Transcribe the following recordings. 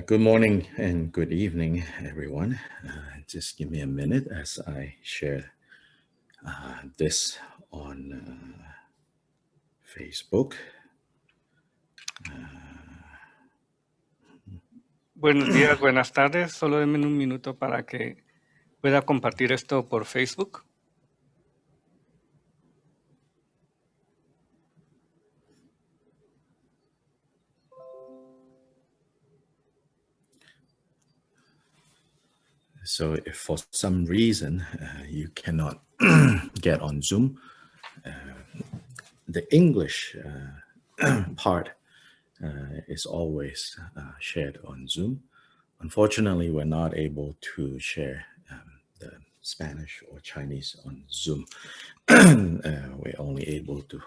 Good morning and good evening, everyone. Just give me a minute as I share this on Facebook. Buenos días, buenas tardes. Solo denme un minuto para que pueda compartir esto por Facebook. So if for some reason you cannot get on Zoom, the English part is always shared on Zoom. Unfortunately, we're not able to share the Spanish or Chinese on Zoom. We're only able to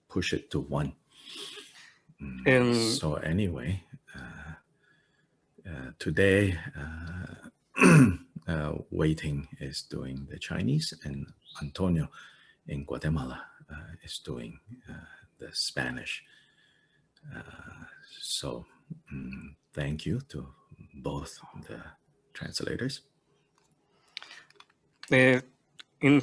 push it to one. So anyway, today, Waiting is doing the Chinese, and Antonio in Guatemala is doing the Spanish. So thank you to both the translators.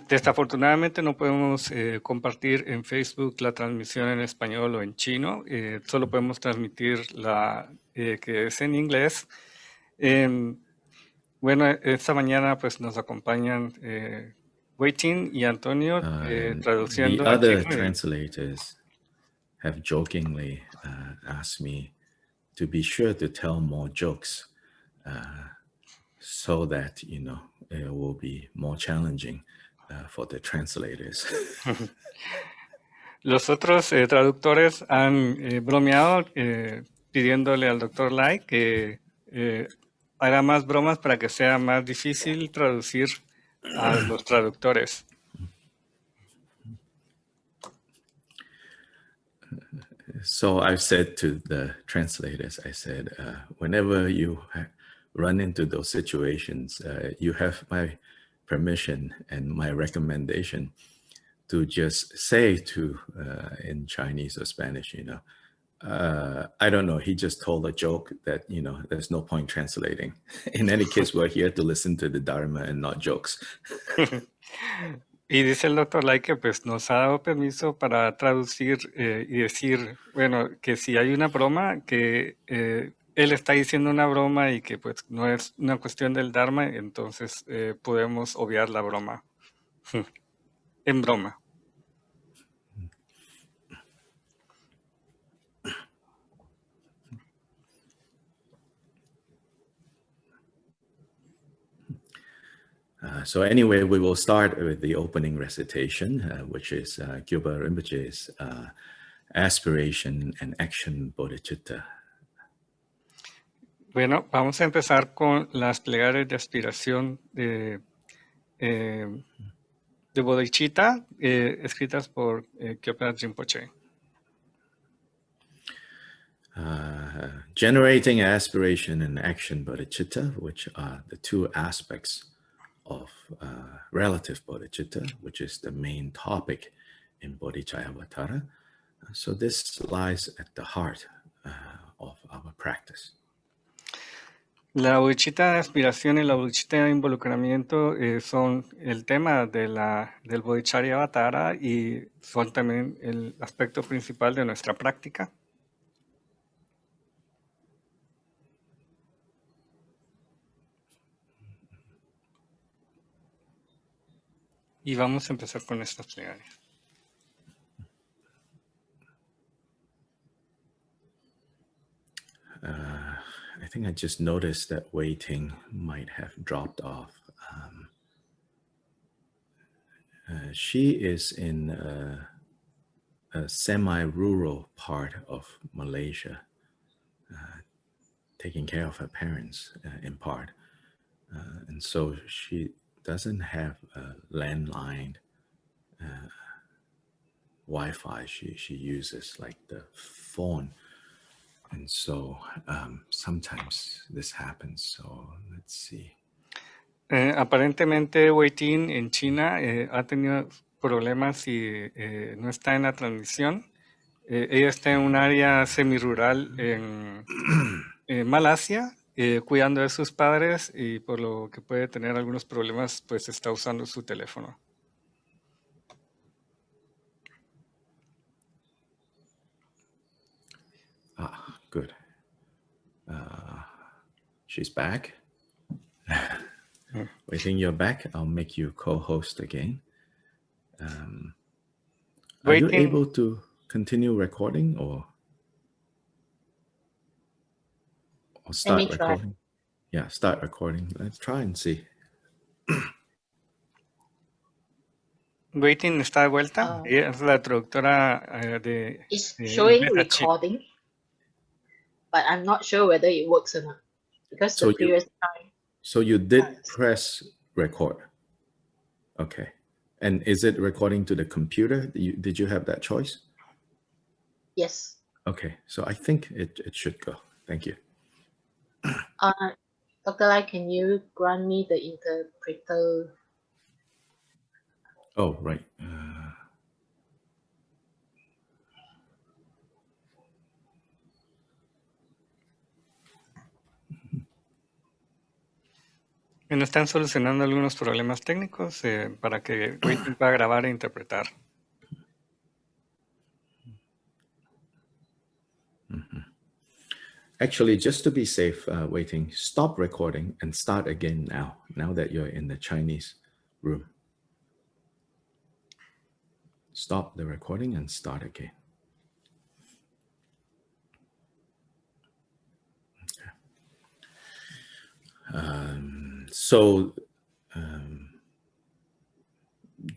Desafortunadamente no podemos compartir en Facebook la transmisión en español o en chino. Solo podemos transmitir la que es en inglés. Bueno, esta mañana pues nos acompañan Waiting y Antonio traduciendo. The other translators have jokingly asked me to be sure to tell more jokes so that, you know, it will be more challenging for the translators. Los otros traductores han bromeado pidiéndole al Dr. Lai que haga más bromas para que sea más difícil traducir a los traductores. So I've said to the translators, I said, whenever you run into those situations, you have my permission and my recommendation to just say to, in Chinese or Spanish, you know, I don't know, he just told a joke that, you know, there's no point translating. In any case, we're here to listen to the Dharma and not jokes. Y dice el Dr. Lai que pues nos ha dado permiso para traducir y decir, bueno, que si hay una broma, que él está diciendo una broma y que pues no es una cuestión del Dharma, entonces podemos obviar la broma. En broma. So anyway, we will start with the opening recitation, which is Gyuba Rinpoche's Aspiration and Action Bodhicitta. Bueno, vamos a empezar con las plegarias de aspiración de Bodhicitta, escritas por Gyuba Rinpoche. Generating aspiration and action bodhicitta, which are the two aspects of relative bodhicitta, which is the main topic in Bodhicharyavatara. So this lies at the heart of our practice. La bodhicitta de aspiración y la bodhicitta de involucramiento son el tema del Bodhicharyavatara y son también el aspecto principal de nuestra práctica. Y vamos a empezar con estas plegarias. think I just noticed that Wei Ting might have dropped off. She is in a semi-rural part of Malaysia, taking care of her parents in part. And so she doesn't have a landline Wi-Fi. She uses like the phone. And so sometimes this happens. So let's see. Aparentemente, Wei-Tin en China ha tenido problemas y no está en la transmisión. Ella está en un área semirural en Malasia, cuidando de sus padres, y por lo que puede tener algunos problemas, pues está usando su teléfono. Ah, good. She's back. I think you're back. I'll make you co-host again. Are you able to continue recording or start recording? Yeah, start recording. Let's try and see. Waiting está de vuelta. Ella es la traductora de It's showing recording, but I'm not sure whether it works or not, because the previous time. So you did press record. Okay. And is it recording to the computer? Did you have that choice? Yes. Okay. So I think it should go. Thank you. Dr. Lai, can you grant me the interpreter? Oh, right. Bueno, están solucionando algunos problemas técnicos para que Waiting pueda grabar e interpretar. Actually, just to be safe, Waiting, stop recording and start again now that you're in the Chinese room. Stop the recording and start again.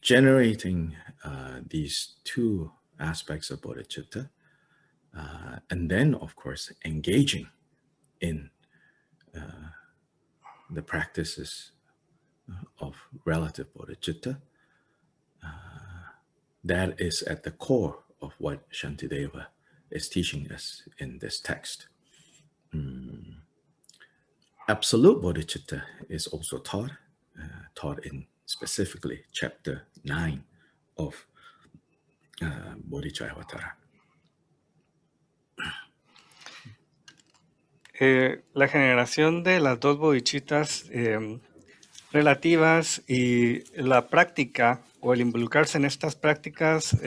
Generating these two aspects of bodhicitta, and then, of course, engaging in the practices of relative bodhicitta, that is at the core of what Shantideva is teaching us in this text. Absolute bodhicitta is also taught in specifically chapter 9 of Bodhicharyavatara. La generación de las dos bodhicittas relativas y la práctica o el involucrarse en estas prácticas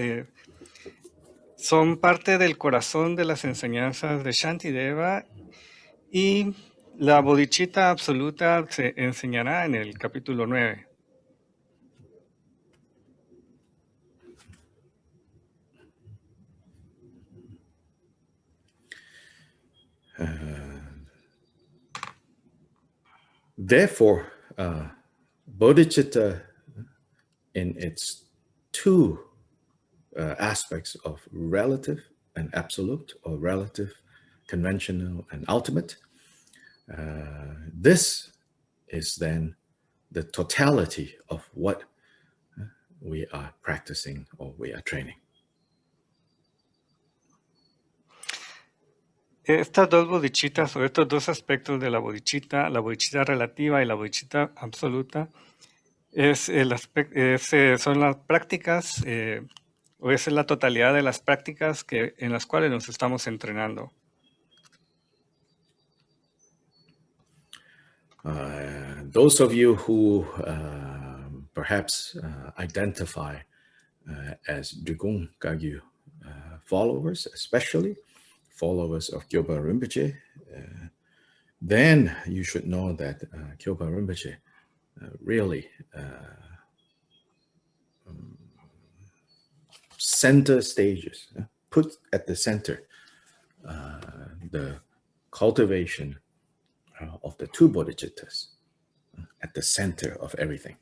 son parte del corazón de las enseñanzas de Shantideva, y la bodhicitta absoluta se enseñará en el capítulo 9. Therefore, bodhicitta in its two aspects of relative and absolute, or relative, conventional, and ultimate, this is then the totality of what we are practicing or we are training. Estas dos bodhicittas, o estos dos aspectos de la bodhicitta relativa y la bodhicitta absoluta, son las prácticas, o es la totalidad de las prácticas en las cuales nos estamos entrenando. Those of you who perhaps identify as Drigung Kagyu followers, especially followers of Kyoba Rinpoche, then you should know that Kyoba Rinpoche really center stages, put at the center the cultivation of the two bodhicittas at the center of everything.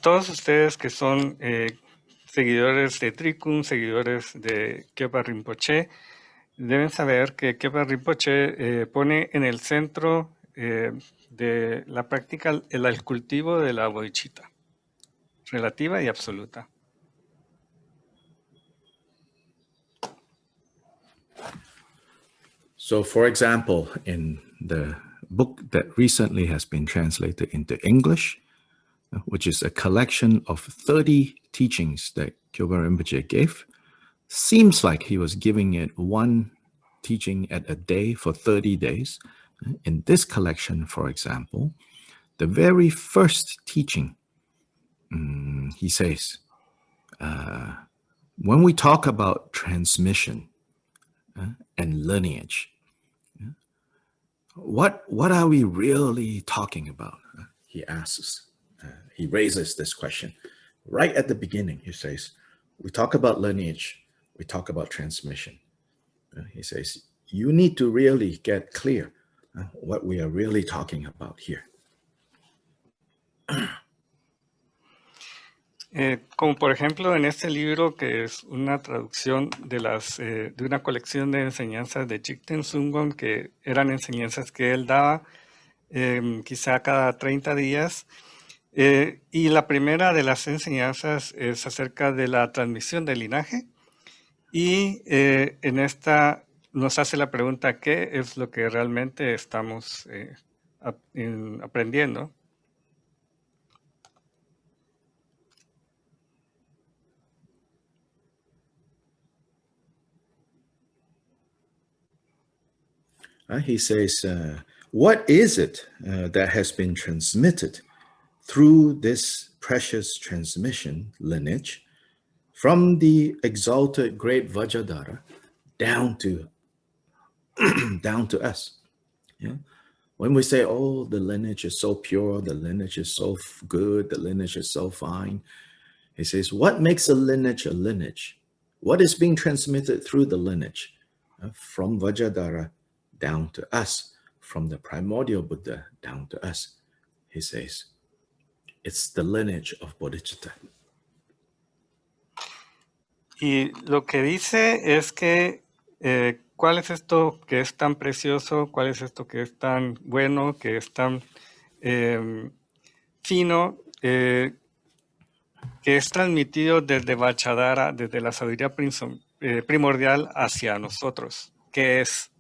Todos ustedes que son seguidores de Trikun, seguidores de Khepa Rinpoche, deben saber que Khepa Rinpoche pone en el centro de la práctica el cultivo de la bodhicitta, relativa y absoluta. So, for example, in the book that recently has been translated into English, which is a collection of 30 teachings that Khepa Rinpoche gave, seems like he was giving it one teaching at a day for 30 days. In this collection, for example, the very first teaching, he says, when we talk about transmission and lineage, what are we really talking about? He asks. He raises this question right at the beginning. He says, we talk about lineage, we talk about transmission. He says, you need to really get clear what we are really talking about here. Como por ejemplo en este libro, que es una traducción de una colección de enseñanzas de Jigten Sunggon, que eran enseñanzas que él daba quizá cada 30 días. Y la primera de las enseñanzas es acerca de la transmisión del linaje. Y en esta nos hace la pregunta, ¿qué es lo que realmente estamos aprendiendo? He says, what is it that has been transmitted through this precious transmission lineage from the exalted great Vajradhara down to us? Yeah. When we say, oh, the lineage is so pure, the lineage is so good, the lineage is so fine, he says, what makes a lineage a lineage? What is being transmitted through the lineage from Vajradhara down to us, from the primordial Buddha down to us? He says, it's the lineage of bodhicitta. Y lo que dice es que ¿cuál es esto que es tan precioso? ¿Cuál es esto que es tan bueno, que es tan fino, que es transmitido desde Vajradhara, desde la sabiduría primordial hacia nosotros? ¿Qué es?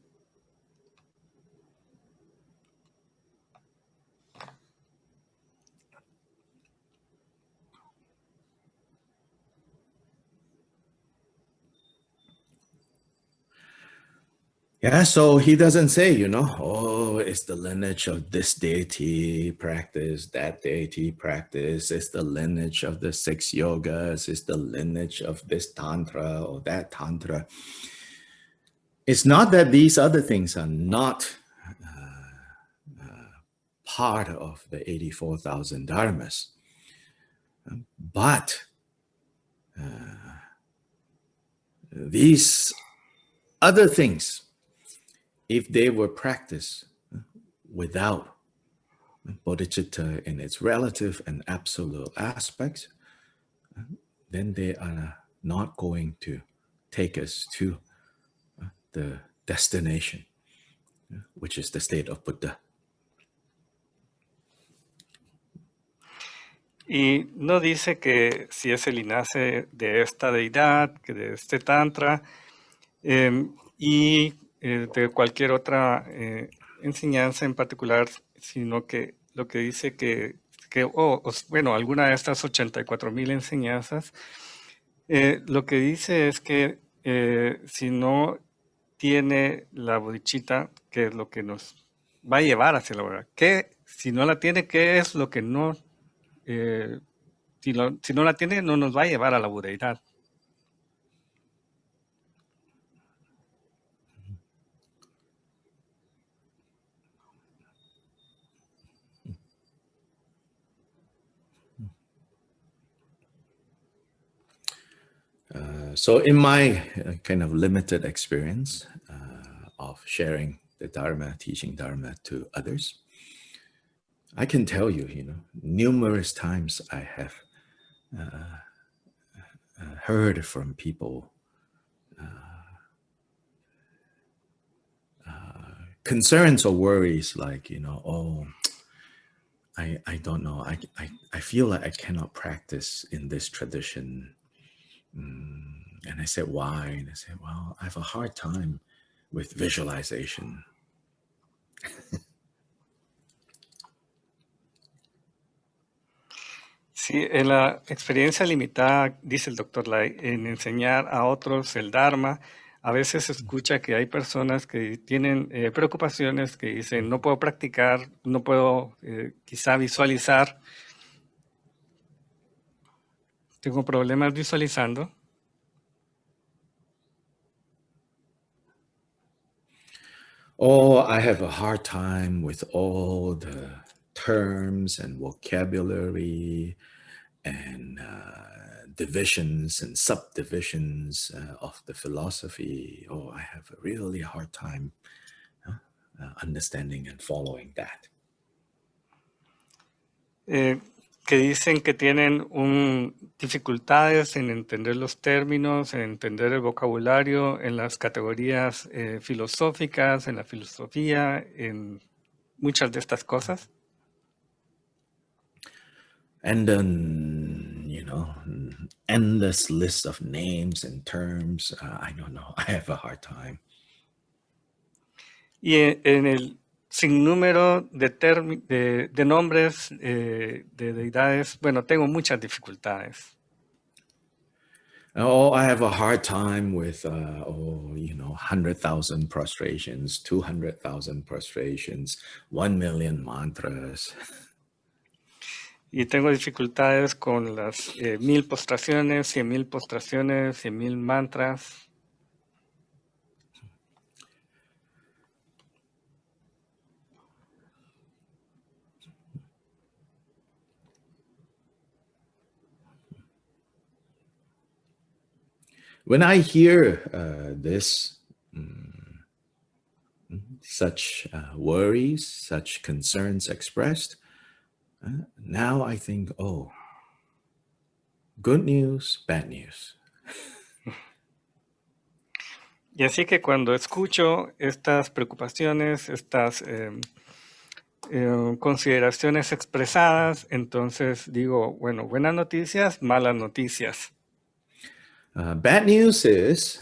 Yeah, so he doesn't say, oh, it's the lineage of this deity practice, that deity practice, it's the lineage of the 6 yogas, it's the lineage of this tantra or that tantra. It's not that these other things are not part of the 84,000 dharmas, but these other things, if they were practiced without bodhicitta in its relative and absolute aspects, then they are not going to take us to the destination, which is the state of Buddha. Y no dice que si es el linaje de esta deidad, que de este tantra, y de cualquier otra enseñanza en particular, sino que lo que dice alguna de estas 84,000 enseñanzas, lo que dice es que si no tiene la bodhicitta, que es lo que nos va a llevar hacia la verdad, que si no la tiene, ¿qué es lo que no, si no la tiene, no nos va a llevar a la budeidad? So in my kind of limited experience of sharing the Dharma, teaching Dharma to others, I can tell you, numerous times I have heard from people concerns or worries like, oh, I don't know, I feel like I cannot practice in this tradition. And I said, why? And I said, well, I have a hard time with visualization. Sí, en la experiencia limitada, dice el Dr. Lai, en enseñar a otros el Dharma, a veces se escucha que hay personas que tienen preocupaciones, que dicen, no puedo practicar, no puedo quizá visualizar, tengo problemas visualizando. Oh, I have a hard time with all the terms and vocabulary and divisions and subdivisions of the philosophy. Oh, I have a really hard time understanding and following that. Que dicen que tienen dificultades en entender los términos, en entender el vocabulario, en las categorías filosóficas, en la filosofía, en muchas de estas cosas. And then, endless list of names and terms. I don't know. I have a hard time. Y en el sinnúmero de nombres de deidades, bueno, tengo muchas dificultades. Oh, I have a hard time with, 100,000 prostrations, 200,000 prostrations, 1 million mantras. Y tengo dificultades con las 1000 postraciones, 100,000 postraciones, 100,000 mantras. When I hear such worries, such concerns expressed, now I think, oh, good news, bad news. Y así que cuando escucho estas preocupaciones, estas consideraciones expresadas, entonces digo, bueno, buenas noticias, malas noticias. Bad news is,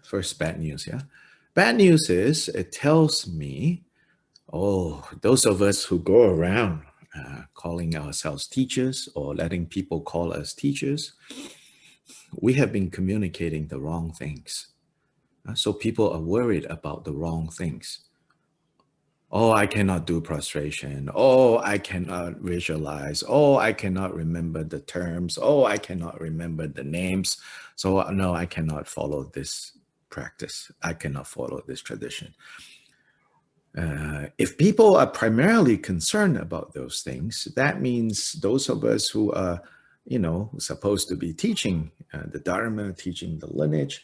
first bad news, yeah? Bad news is it tells me, those of us who go around calling ourselves teachers or letting people call us teachers, we have been communicating the wrong things. So people are worried about the wrong things. Oh, I cannot do prostration. Oh, I cannot visualize. Oh, I cannot remember the terms. Oh, I cannot remember the names. So no, I cannot follow this practice. I cannot follow this tradition. If people are primarily concerned about those things, that means those of us who are, supposed to be teaching the Dharma, teaching the lineage,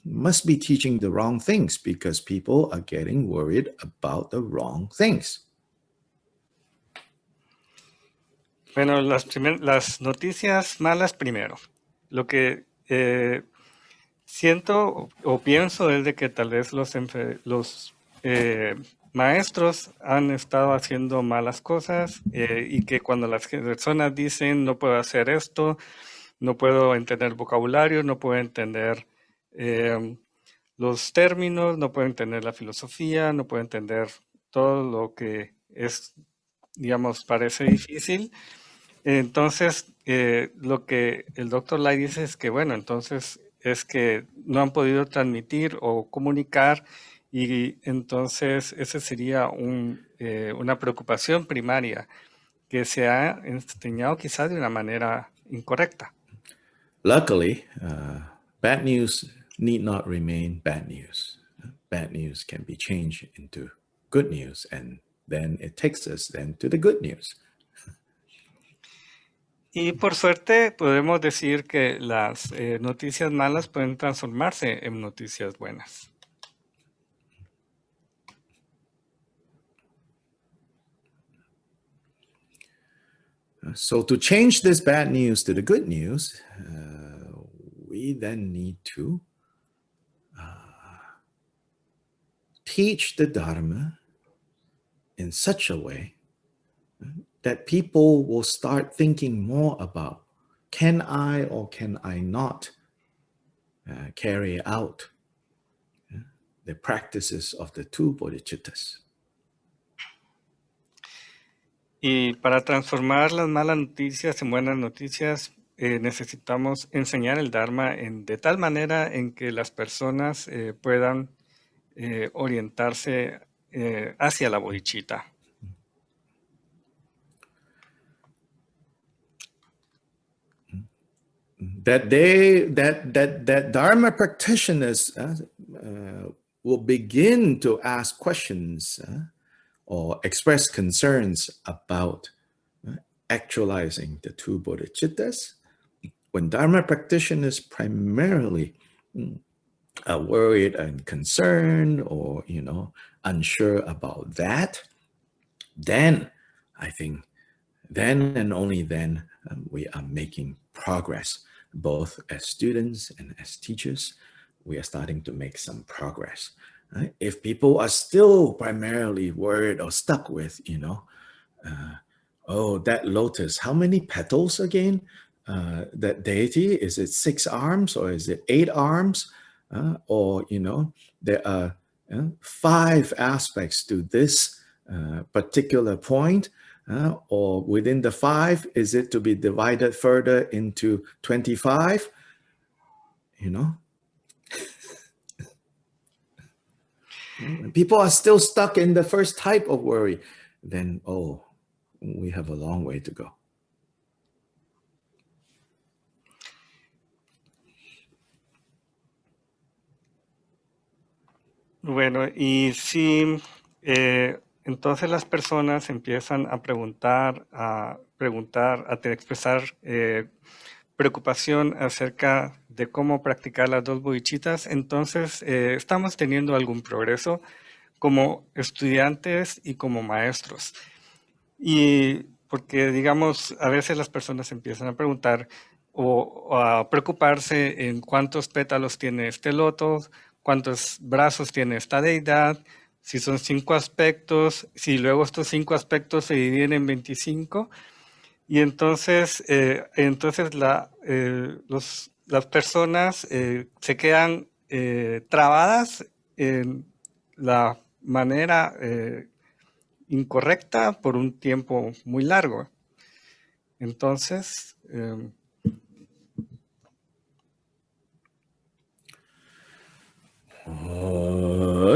must be teaching the wrong things because people are getting worried about the wrong things. Bueno, las noticias malas primero. Lo que siento o pienso es de que tal vez los maestros han estado haciendo malas cosas y que cuando las personas dicen no puedo hacer esto, no puedo entender vocabulario, no puedo entender los términos, no puedo entender la filosofía, no puedo entender todo lo que es, digamos, parece difícil. Entonces, lo que el Dr. Lai dice es que, bueno, entonces es que no han podido transmitir o comunicar y entonces esa sería una preocupación primaria que se ha enseñado quizás de una manera incorrecta. Luckily, bad news need not remain bad news. Bad news can be changed into good news, and then it takes us then to the good news. Y por suerte podemos decir que las noticias malas pueden transformarse en noticias buenas. So to change this bad news to the good news, we then need to teach the Dharma in such a way that people will start thinking more about, can I or can I not carry out the practices of the two bodhicittas. Y para transformar las malas noticias en buenas noticias, necesitamos enseñar el Dharma de tal manera en que las personas puedan orientarse hacia la bodhicitta. That Dharma practitioners will begin to ask questions or express concerns about actualizing the two bodhicittas. When Dharma practitioners primarily are worried and concerned or, unsure about that, then I think then and only then we are making progress. Both as students and as teachers, we are starting to make some progress. Right? If people are still primarily worried or stuck with, oh, that lotus, how many petals again? That deity, is it 6 arms or is it 8 arms? Or, there are 5 aspects to this particular point. Or within the 5, is it to be divided further into 25? When people are still stuck in the first type of worry, then, we have a long way to go. Bueno, y si entonces las personas empiezan a expresar preocupación acerca de cómo practicar las dos bodhicittas, entonces estamos teniendo algún progreso como estudiantes y como maestros. Y porque, digamos, a veces las personas empiezan a preguntar o a preocuparse en cuántos pétalos tiene este loto, cuántos brazos tiene esta deidad, si son 5 aspectos, si luego estos 5 aspectos se dividen en 25. Y entonces, las personas se quedan trabadas en la manera incorrecta por un tiempo muy largo. Entonces,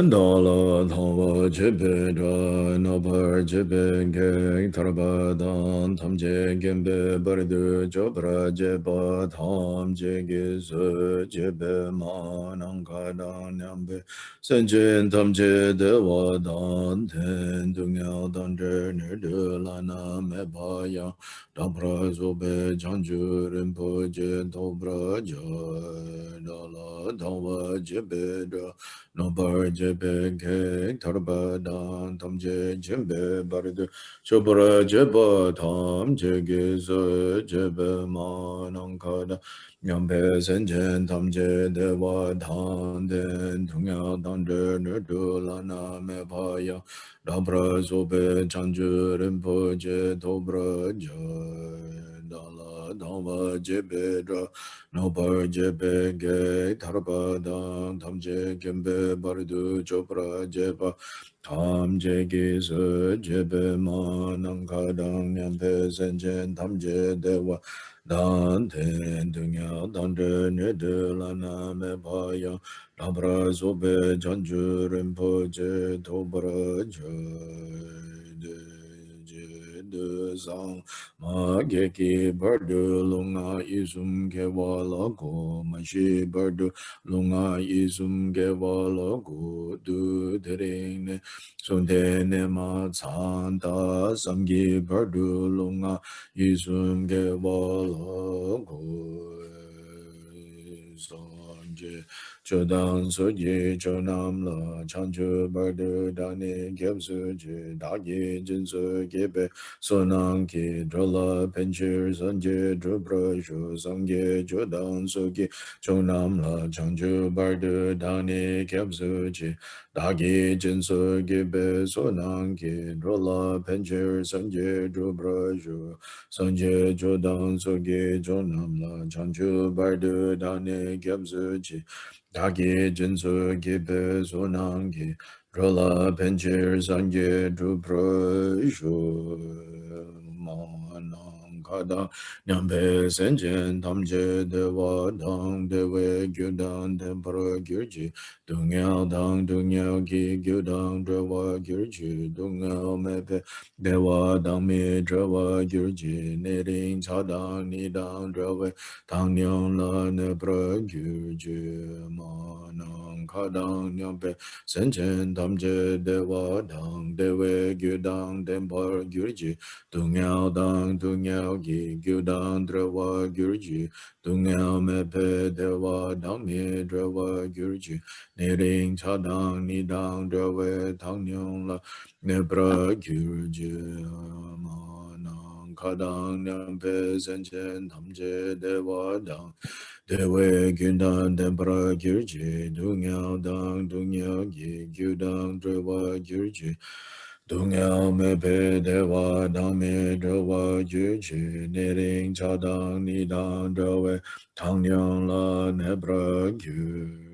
Dala Thava Jebe Dra Nabar Jebe Ge Tarbadan Tam Je Gembe Bardu Jobra Jeba Tham Je Gizu Jebe Manangadan Yambe Senjin Tam Je Dewa Dan Ten Dunya Dan Je Nirdu Lana Mebaya Dabra Zobe Janju Rimpo Je Dobra Jo Dala Thava Jebe Dra Nobar Jebe Ge Tarbadan Tam Je Jembe Bardu Shobra Jeba Tam Je Gizu Jebe Manankada Nyambe Senjen Tam Je Dewa Dan Den Dunya Dan Je Nirdu Lana Mebaya Dabra Zobe Janju Rimpo Je Dobra Jo Dala Dava Jebe Dra Nobar Jebe Ge Tarbadan Tam Je Gembe Bardu Chopra Jeba Tam Je Gizu Jebe Manankadang Nyampe Senjen Tam Je Dewa Dan Ten Dunya Dan Je Nidu Lana Mebaya Dabra Zobe Janju Rimpo Je Dobra De Zang Ma Geki Bardu Lunga Izum Gewala Go Mashi Bardu Lunga Izum Gewala Go Du Derene Sundene Ma Zanda Samgi Bardu Lunga Izum Gewala Go je chodang soje chonam la chanchu bardu dani gyabsu je dagi jinsu gebe sonang ki drola penchir sanje drupra shu sangye chodang soge chonam la chanchu bardu dani gyabsu je dagi jinsu gebe sonang ki drola penchir sanje drupra shu sanje chodang soge chonam la chanchu bardu dani gyabsu je dagi jinsu gebe sonang ki drola penchir sanje drupra shu manang kada nyambe senjen tamje dewa dang dewe gyudang tempura gyurji dungyao dang dungyao ki gyudang drewa gyurji dungyao mepe dewa dang mi drewa gyurji nering chadang nidang drewa dang nyang la nepra gyurji manang kadang nyambe senjen tamje dewa dang dewe gyudang tempura gyurji dungyao dang dungyao gi gyudang drewa gyurji dungyao mepe dewa dang mi drewa gyurji nering chadang nidang drewa tang nyong la nebra gyurji manang kadang nyampe senchen tamje dewa dang dewe gyudang tempura gyurji dungyao dang dungyao gi gyudang drewa gyurji dungyao mepe dewa dang me drewa gyurji nering chadang nidang drewa tang nyong la nebra gyurji.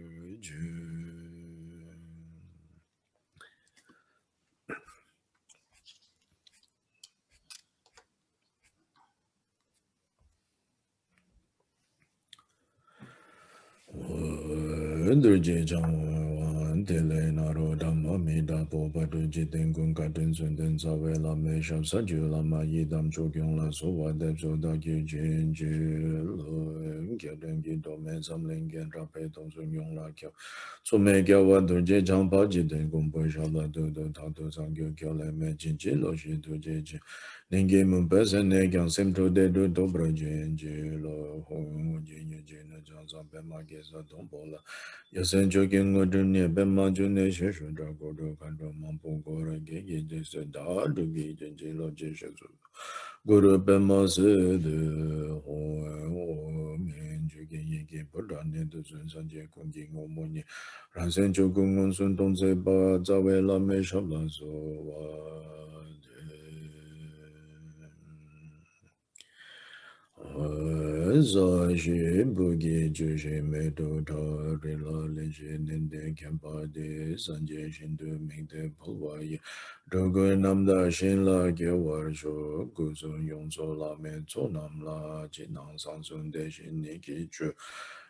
Ndurje changwa tele naro dhamma mida popa tuji tengun katun sunden sawe la me shab sanju la ma yidam chokyong la sowa depso da ki jen je lo kya dengi do me samling gen rape tong sun yong la kya so me kya wa durje changpa ji tengun po shab la do do ta to sang kyo kya le me jin ji lo shi tuje ji Ningi mumpa sene kyang semtro de do dobra jen je lo hong je nye je na jang sang pe ma ke sa tong po la ya sen cho ke ngo dun ne pe ma ju ne she shu dra go do kan do mang po go ra ge ge je se da do ge jen je lo je she su go do pe ma se de ho men ju ge ye ge po da ne do sun san je kong ji ngo mo ni ran sen cho kong ngon sun tong se ba za we la me shab la so wa za shi bugi ju shi me do ta ri la le shi nin de kyan pa de san je shin du ming de pul wa yi do gu nam da shin la ge war shu gu sun yong so la me so nam la ji nang sang sun de shin ni ki chu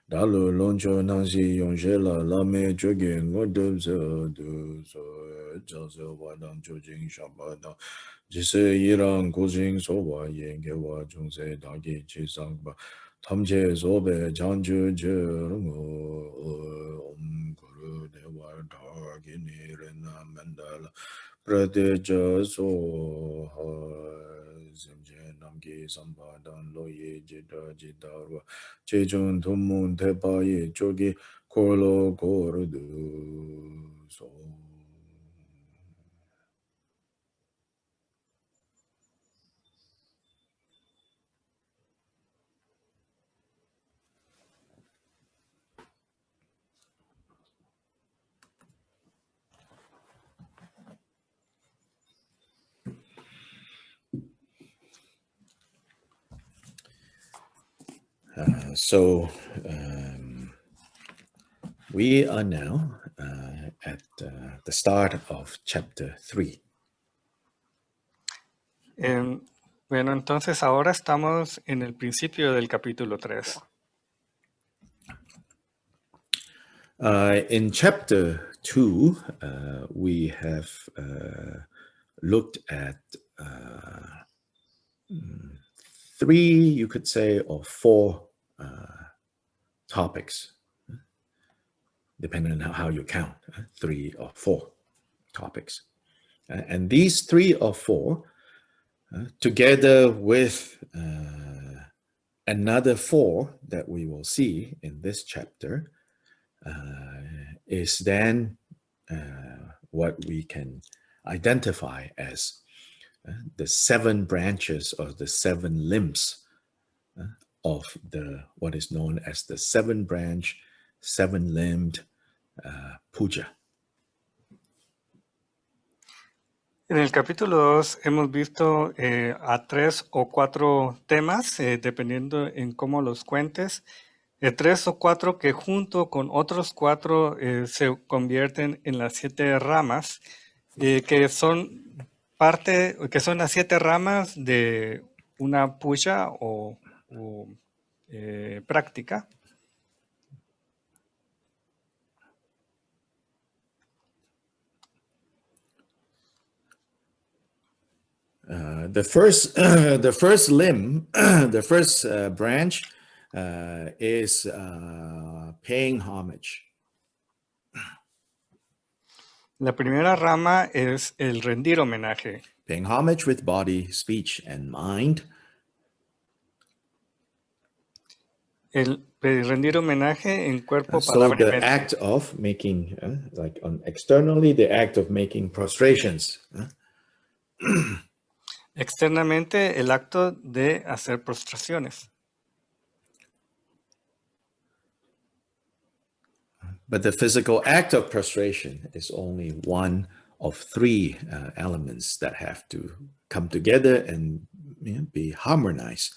da lu long cho nang si yong she la la me chu ge ngo du zo du so zha zo wa dang chu jing sha ba dang 지세 이랑 고징 소와 예계와 중세 다기 지상바 탐제 소배 장주 저르모 옴구르 대와 다기니르나 만달라 프라데저 소하 zemje namgi sambadan loye jida jidarwa chejun tumun tepaye chogi korlo kordu so. So we are now at the start of chapter 3. Bueno, entonces ahora estamos en el principio del capítulo 3. In chapter 2, we have looked at 3, you could say, or 4 topics, depending on how you count, 3 or 4 topics. And these 3 or 4, together with another 4 that we will see in this chapter, is then what we can identify as the 7 branches or the 7 limbs of what is known as the 7-branch, 7-limbed puja. En el capítulo 2 hemos visto a 3 o 4 temas, dependiendo en cómo los cuentes. 3 o 4 que junto con otros 4 se convierten en las 7 ramas, que son las 7 ramas de una puja o práctica. The first limb, the first branch is paying homage. La primera rama es el rendir homenaje. Paying homage with body, speech, and mind. El rendir homenaje en cuerpo, So palabra y the mente. act of making, externally, the act of making prostrations. Externamente, el acto de hacer prostraciones. But the physical act of prostration is only one of 3 elements that have to come together and be harmonized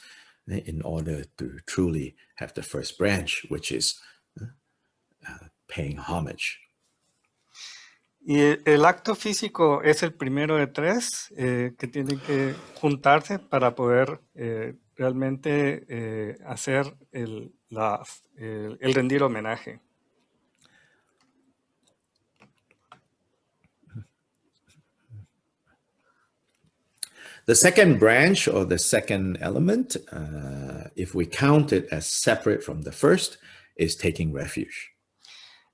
in order to truly have the first branch, which is paying homage. Y el acto físico es el primero de 3 que tienen que juntarse para poder realmente hacer el rendir homenaje. The second branch or the second element, if we count it as separate from the first, is taking refuge.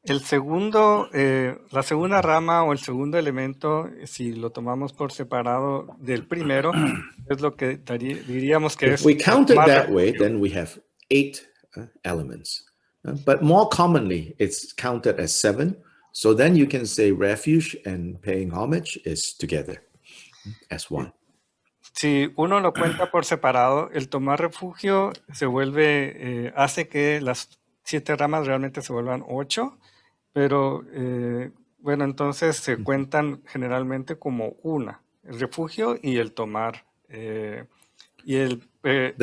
El segundo, la segunda rama o el segundo elemento, si lo tomamos por separado del primero, es lo que diríamos que If es. we count it that way, then we have 8 elements. But more commonly, it's counted as 7. So then you can say refuge and paying homage is together as one. Si uno lo cuenta por separado, el tomar refugio se vuelve, hace que las 7 ramas realmente se vuelvan 8, pero bueno, entonces se cuentan generalmente como una, el refugio y el tomar. The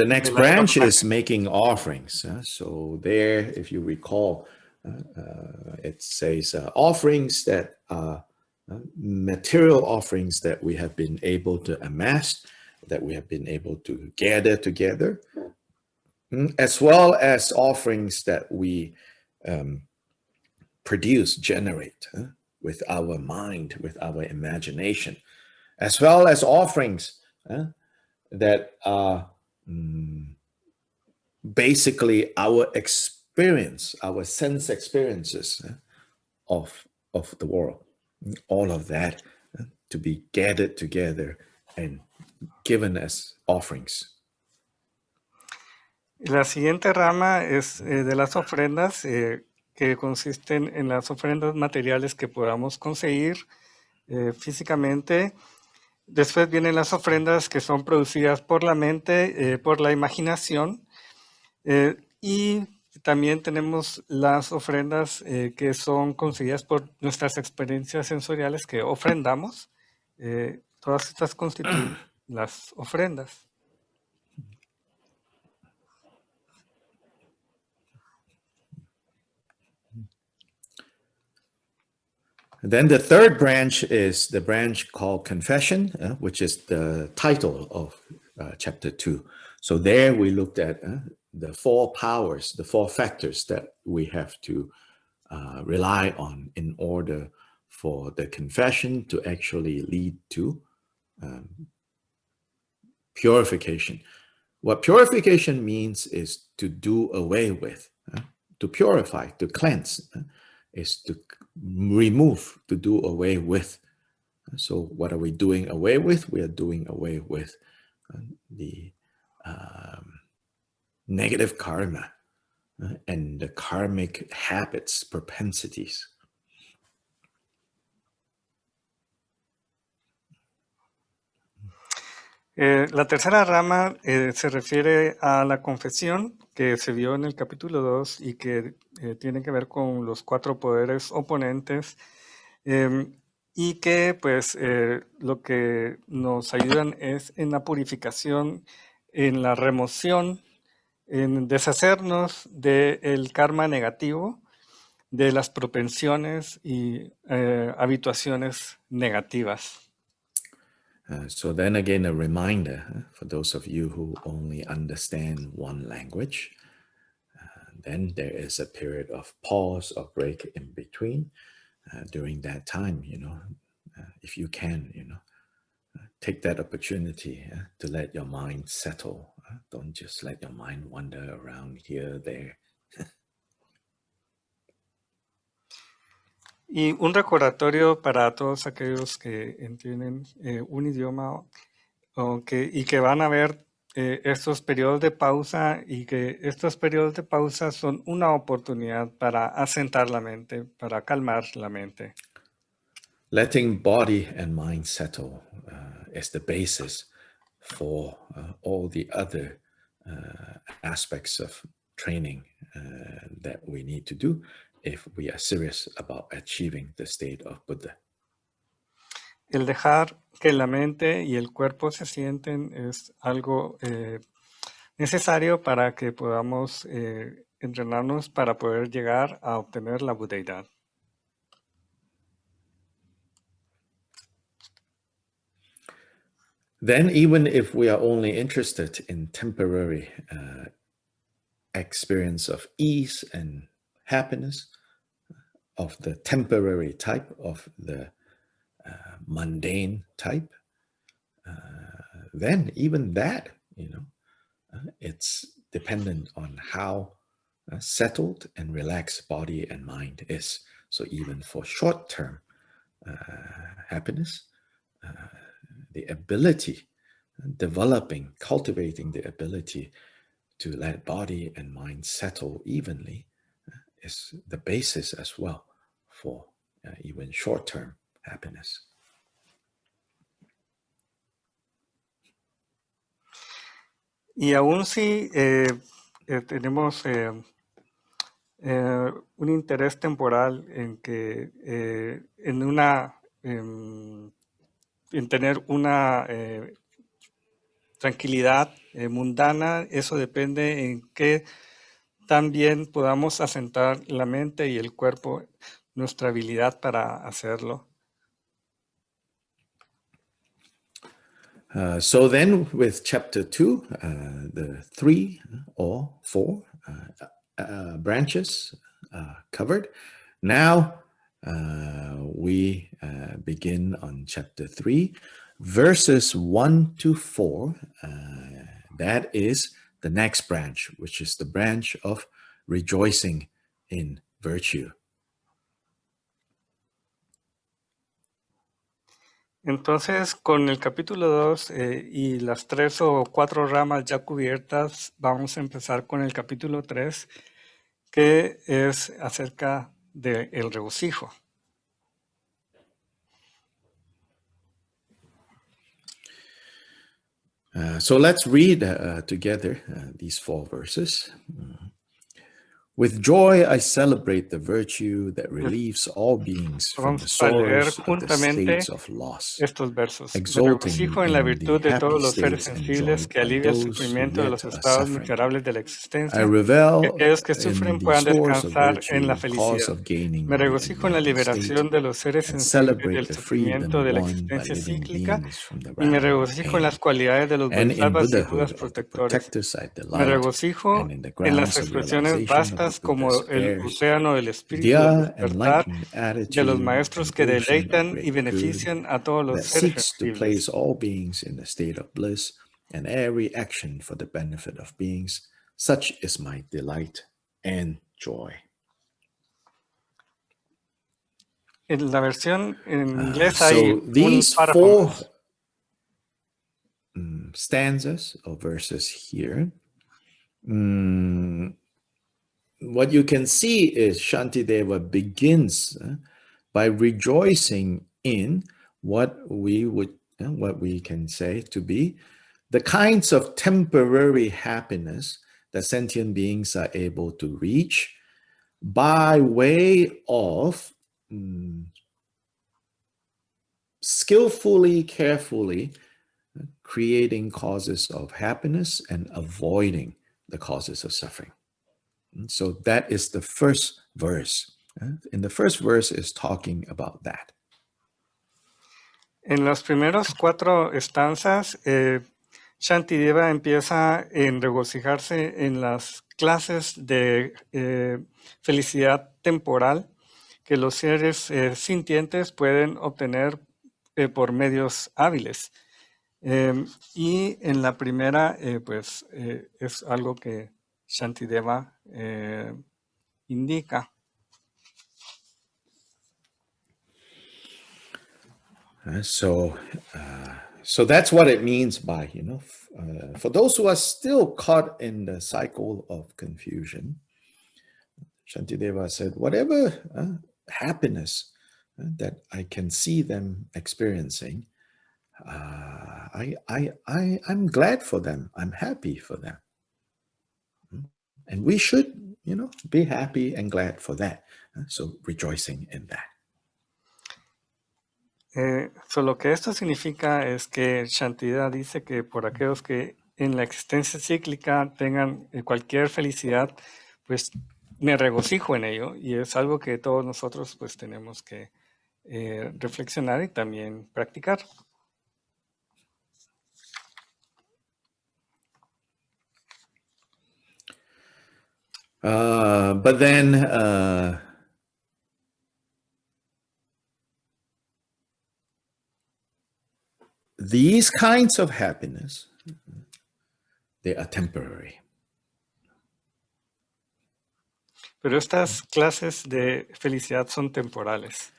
next branch is making offerings. So there, if you recall, it says offerings that are material offerings that we have been able to amass, that we have been able to gather together, as well as offerings that we generate with our mind, with our imagination, as well as offerings that are basically our experience, our sense experiences of the world. All of that to be gathered together and given as offerings. La siguiente rama es de las ofrendas, que consisten en las ofrendas materiales que podamos conseguir físicamente. Después vienen las ofrendas que son producidas por la mente, por la imaginación. Y también tenemos las ofrendas que son conseguidas por nuestras experiencias sensoriales que ofrendamos. Todas estas constituyen las ofrendas. Then the third branch is the branch called confession, which is the title of chapter 2. So there we looked at the 4 powers, the 4 factors that we have to rely on in order for the confession to actually lead to purification. What purification means is to do away with, to purify, to cleanse, is to remove, to do away with. So what are we doing away with? We are doing away with the negative karma and the karmic habits, propensities. La tercera rama se refiere a la confesión que se vio en el capítulo 2 y que tiene que ver con los 4 poderes oponentes y que pues lo que nos ayudan es en la purificación, en la remoción, en deshacernos del karma negativo, de las propensiones y habituaciones negativas. So then again, a reminder for those of you who only understand one language, then there is a period of pause or break in between. During that time, if you can, take that opportunity to let your mind settle. Don't just let your mind wander around here, there. Y un recordatorio para todos aquellos que entienden un idioma y que van a ver estos periodos de pausa y que estos periodos de pausa son una oportunidad para asentar la mente, para calmar la mente. Letting body and mind settle is the basis for all the other aspects of training that we need to do if we are serious about achieving the state of Buddha. El dejar que la mente y el cuerpo se sienten es algo necesario para que podamos entrenarnos para poder llegar a obtener la budeidad. Then, even if we are only interested in temporary experience of ease and happiness, of the temporary type, of the mundane type, then even that, it's dependent on how settled and relaxed body and mind is. So even for short-term happiness, the ability, cultivating the ability to let body and mind settle evenly is the basis as well for even short-term happiness. Y aún si tenemos un interés temporal en que en tener una tranquilidad mundana, eso depende en qué también podamos asentar la mente y el cuerpo, nuestra habilidad para hacerlo. So then with chapter 2, the 3 or 4 branches covered. Now we begin on chapter 3, verses 1 to 4. That is the next branch, which is the branch of rejoicing in virtue. Entonces, con el capítulo 2 y las 3 o 4 ramas ya cubiertas, vamos a empezar con el capítulo 3, que es acerca del regocijo. So let's read together these 4 verses. With joy I celebrate the virtue that relieves all beings from the sorrows of the states of loss, estos versos. Me exulting regocijo en la in virtud the de todos happy los seres states sensibles enjoyed que by alivia el those who sufrimiento de los yet are estados suffering. miserables de la I existencia, que revel aquellos que in sufren the puedan source of descansar en la virtue, cause felicidad. of gaining Me the regocijo en la enlightened state, liberación de los seres and sensibles celebrate del the sufrimiento freedom de la won by existencia living cíclica beings from the y me realm of regocijo en las pain. cualidades de los And in bodhisattvas y Buddhahood budas of the protectores. protectors I Me delight, regocijo and in the en las grounds of expresiones realization of the vastas como Buddha's el heirs, océano del espíritu del their despertar, enlightened de los attitude, maestros an que ocean of deleitan y great good benefician a todos los that seres seeks to sensibles. place all beings in a state of bliss and every action for the benefit of beings. Such is my delight and joy. En la versión en inglés hay So un these párrafo 4 más. stanzas or verses here what you can see is Shantideva begins by rejoicing in what we can say to be the kinds of temporary happiness that sentient beings are able to reach by way of skillfully, carefully creating causes of happiness and avoiding the causes of suffering. And so that is the first verse. In the first verse is talking about that. En los primeros 4 estanzas, Shantideva empieza en regocijarse en las clases de felicidad temporal que los seres sintientes pueden obtener por medios hábiles. Y en la primera, pues es algo que Shantideva indica. So that's what it means by, for those who are still caught in the cycle of confusion, Shantideva said, whatever happiness that I can see them experiencing, I'm glad for them. I'm happy for them. And we should, be happy and glad for that. So rejoicing in that. Lo que esto significa es que Shantideva dice que por aquellos que en la existencia cíclica tengan cualquier felicidad, pues me regocijo en ello, y es algo que todos nosotros pues tenemos que reflexionar y también practicar. But then these kinds of happiness, they are temporary. Pero estas clases de felicidad son temporales.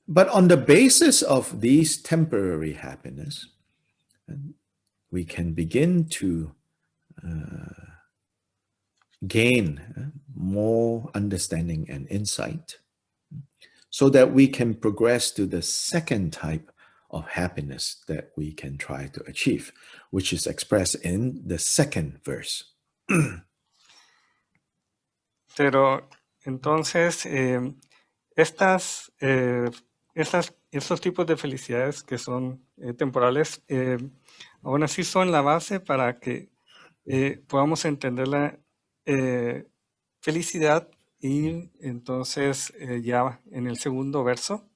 But on the basis of these temporary happiness, we can begin to gain more understanding and insight so that we can progress to the second type of happiness that we can try to achieve, which is expressed in the second verse. Pero entonces, estos tipos de felicidades que son temporales, aún así son la base para que podamos entender la felicidad, y entonces ya en el segundo verso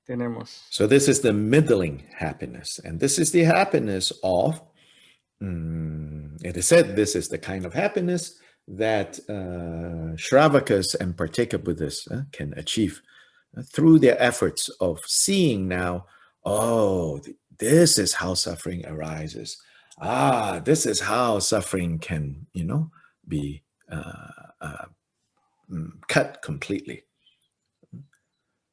tenemos. So this is the middling happiness, and this is the happiness of, it is said this is the kind of happiness that Shravakas and Parthika Buddhists can achieve through their efforts of seeing now, this is how suffering arises. This is how suffering can, be cut completely.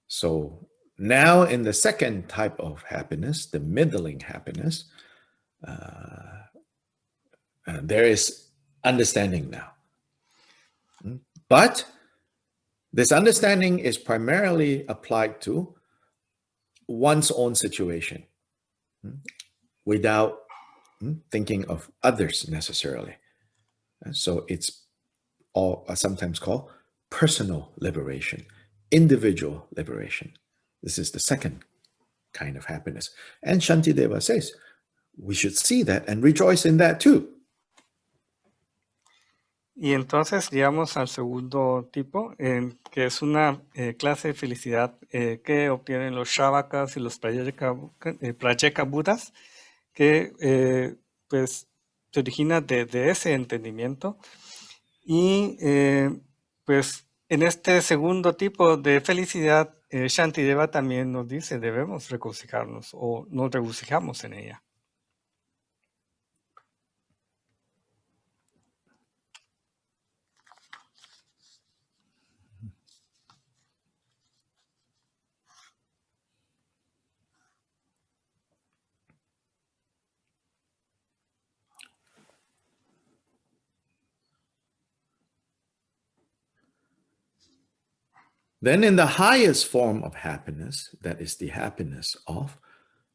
So now in the second type of happiness, the middling happiness, there is understanding now. But this understanding is primarily applied to one's own situation without thinking of others necessarily. So it's all sometimes called personal liberation, individual liberation. This is the second kind of happiness. And Shantideva says, we should see that and rejoice in that too. Y entonces llegamos al segundo tipo, que es una clase de felicidad que obtienen los Shravakas y los Pratyeka Buddhas, que pues se origina de ese entendimiento. Y pues en este segundo tipo de felicidad, Shantideva también nos dice, debemos regocijarnos o nos regocijamos en ella. Then in the highest form of happiness, that is the happiness of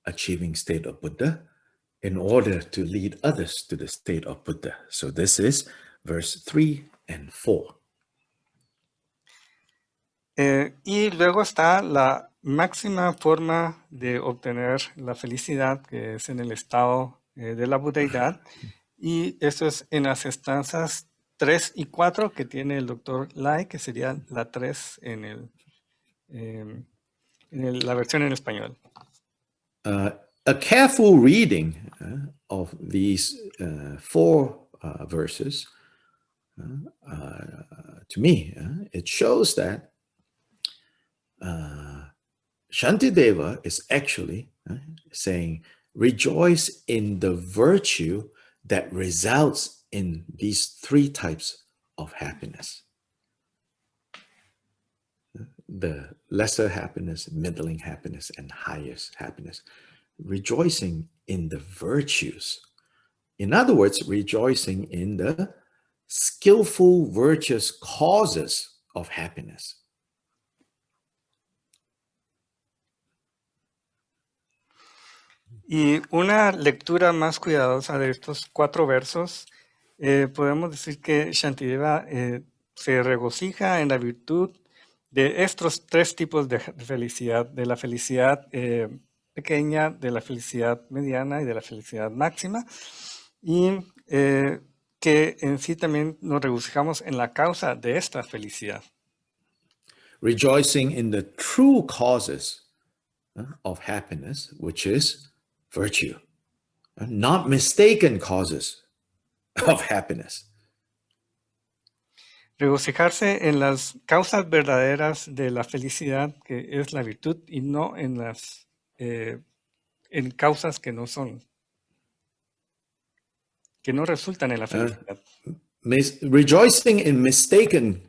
achieving state of Buddha in order to lead others to the state of Buddha. So this is verse 3 and 4. Y luego está la máxima forma de obtener la felicidad, que es en el estado de la budeidad. Y eso es en las estancias 3 y 4 que tiene el doctor Lai, que sería la 3 en la versión en español. A careful reading of these 4 verses, to me, it shows that Shantideva is actually saying, rejoice in the virtue that results in these 3 types of happiness. The lesser happiness, middling happiness, and highest happiness. Rejoicing in the virtues. In other words, rejoicing in the skillful, virtuous causes of happiness. Y una lectura más cuidadosa de estos 4 versos, podemos decir que Shantideva se regocija en la virtud de estos 3 tipos de felicidad, de la felicidad pequeña, de la felicidad mediana y de la felicidad máxima, y que en sí también nos regocijamos en la causa de esta felicidad. Rejoicing in the true causes of happiness, which is virtue, not mistaken causes of happiness. Regocijarse en las causas verdaderas de la felicidad, que es la virtud, y no en las en causas que no son, que no resultan en la felicidad. Rejoicing in mistaken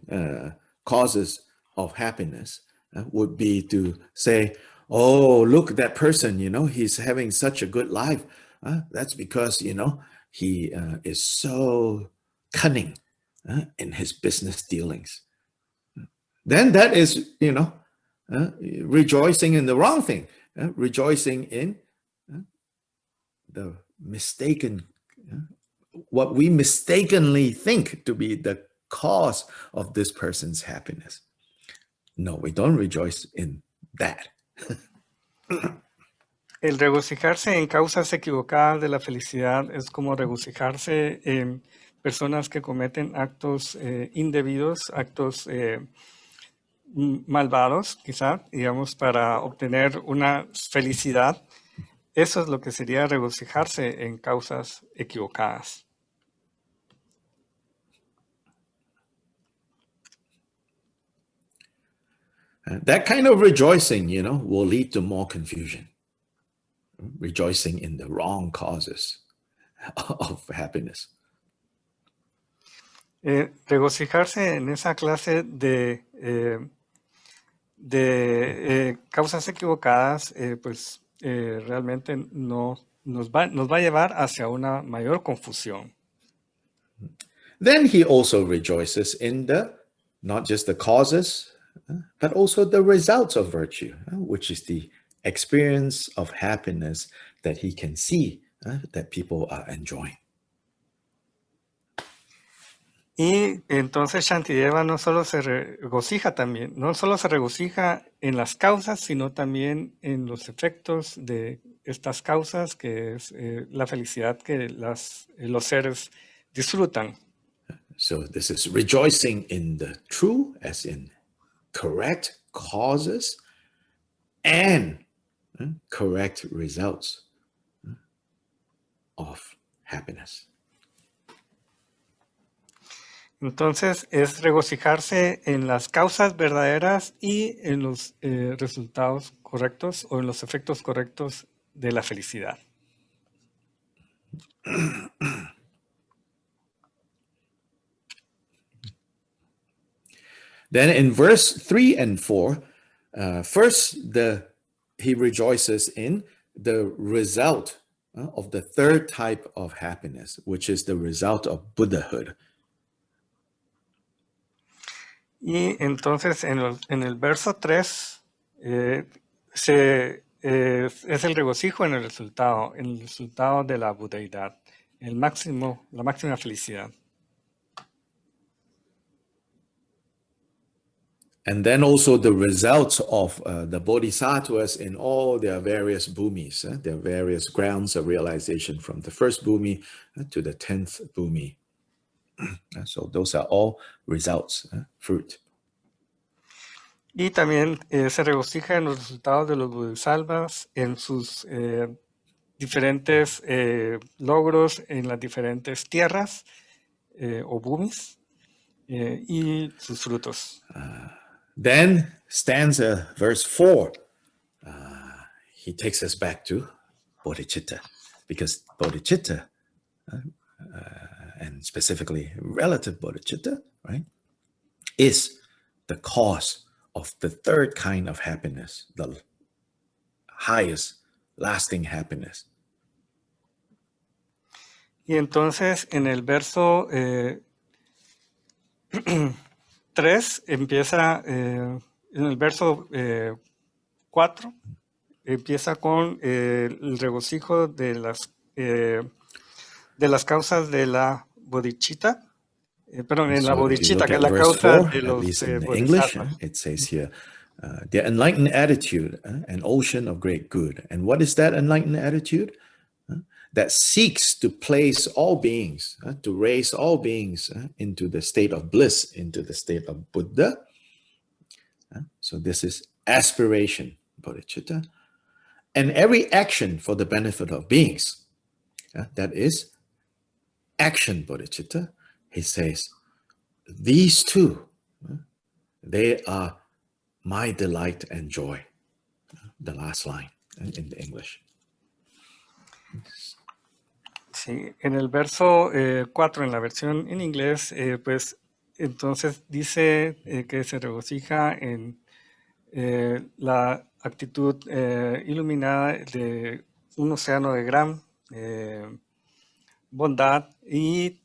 causes of happiness would be to say, oh, look, that person, he's having such a good life. That's because, he is so cunning in his business dealings. Then that is, rejoicing in the wrong thing, rejoicing in the mistaken, what we mistakenly think to be the cause of this person's happiness. No, we don't rejoice in that. El regocijarse en causas equivocadas de la felicidad es como regocijarse en personas que cometen actos indebidos, actos malvados, quizá, digamos, para obtener una felicidad. Eso es lo que sería regocijarse en causas equivocadas. That kind of rejoicing, will lead to more confusion. Rejoicing in the wrong causes of happiness. Regocijarse en esa clase de causas equivocadas, pues realmente no nos va a llevar hacia una mayor confusión. Then he also rejoices in not just the causes, but also the results of virtue, which is the experience of happiness that he can see that people are enjoying. Y entonces Shantideva no solo se regocija en las causas, sino también en los efectos de estas causas, que es la felicidad que los seres disfrutan. So this is rejoicing in the true, as in correct causes and correct results of happiness. Entonces es regocijarse en las causas verdaderas y en los resultados correctos o en los efectos correctos de la felicidad. Then in verse 3 and 4, first he rejoices in the result of the 3rd type of happiness, which is the result of Buddhahood. Y entonces en el verso 3 es el regocijo en el resultado de la budeidad, la máxima felicidad. And then also the results of the bodhisattvas in all their various bhumis, their various grounds of realization from the first bhumi to the 10th bhumi. So those are all results, fruit. Y también se regocija en los resultados de los bodhisattvas, en sus diferentes logros en las diferentes tierras o bhumis y sus frutos. Then stanza verse 4, he takes us back to bodhicitta, because bodhicitta, and specifically relative bodhicitta, right, is the cause of the third kind of happiness, the highest lasting happiness. Y entonces en el verso 3 empieza, en el verso 4, empieza con el regocijo de las causas de la bodhicitta. Perdón, en la bodhicitta, que es la causa de los bodhisattvas. It says here, the enlightened attitude, an ocean of great good. And what is that enlightened attitude? That seeks to place all beings, to raise all beings into the state of bliss, into the state of Buddha. So this is aspiration, bodhicitta. And every action for the benefit of beings, that is action, bodhicitta. He says, these two, they are my delight and joy. The last line in the English. Sí, en el verso 4, en la versión en inglés, pues entonces dice que se regocija en la actitud iluminada de un océano de gran bondad y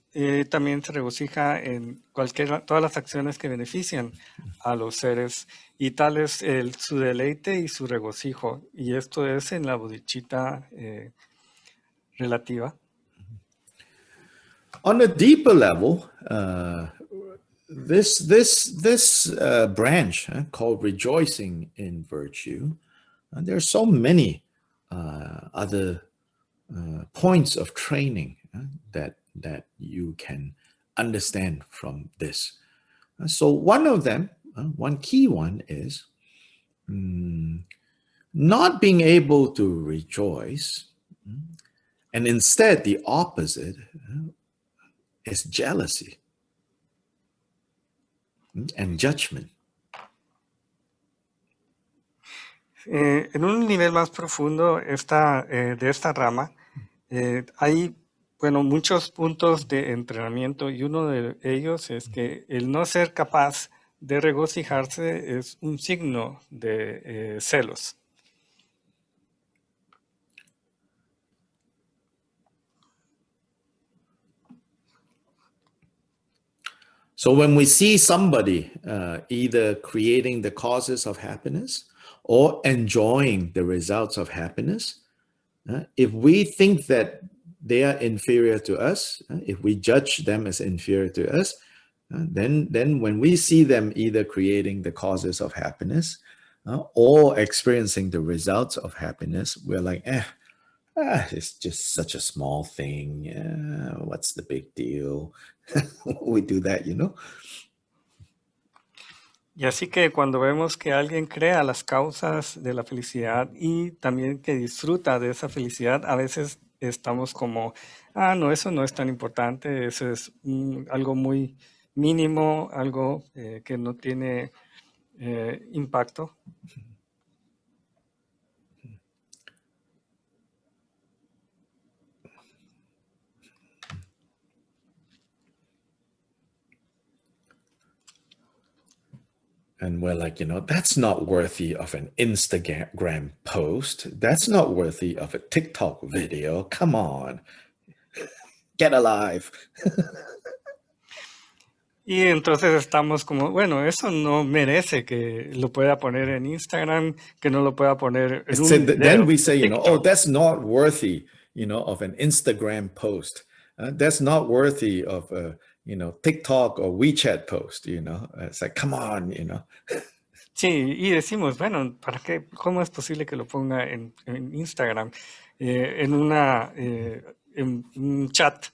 también se regocija en todas las acciones que benefician a los seres, y tal es su deleite y su regocijo, y esto es en la bodhicitta relativa. On a deeper level, this branch called rejoicing in virtue, there are so many other points of training that you can understand from this. So one of them, one key one is not being able to rejoice, and instead the opposite is jealousy and judgment. En un nivel más profundo de esta rama, hay muchos puntos de entrenamiento, y uno de ellos es que el no ser capaz de regocijarse es un signo de celos. So when we see somebody either creating the causes of happiness or enjoying the results of happiness, if we think that they are inferior to us, if we judge them as inferior to us, then when we see them either creating the causes of happiness or experiencing the results of happiness, we're like, it's just such a small thing. What's the big deal? We do that, you know. Y así que cuando vemos que alguien crea las causas de la felicidad y también que disfruta de esa felicidad, a veces estamos como, no, eso no es tan importante, eso es algo muy mínimo, algo que no tiene impacto. And we're like, that's not worthy of an Instagram post. That's not worthy of a TikTok video. Come on. Get alive. Y entonces estamos como, bueno, eso no merece que lo pueda poner en Instagram, que no lo pueda poner en un video. Then we say, en oh, TikTok. that's not worthy, of an Instagram post. That's not worthy of a, TikTok or WeChat post, It's like, come on, Sí, y decimos, bueno, ¿para qué? ¿Cómo es posible que lo ponga en Instagram, en un chat?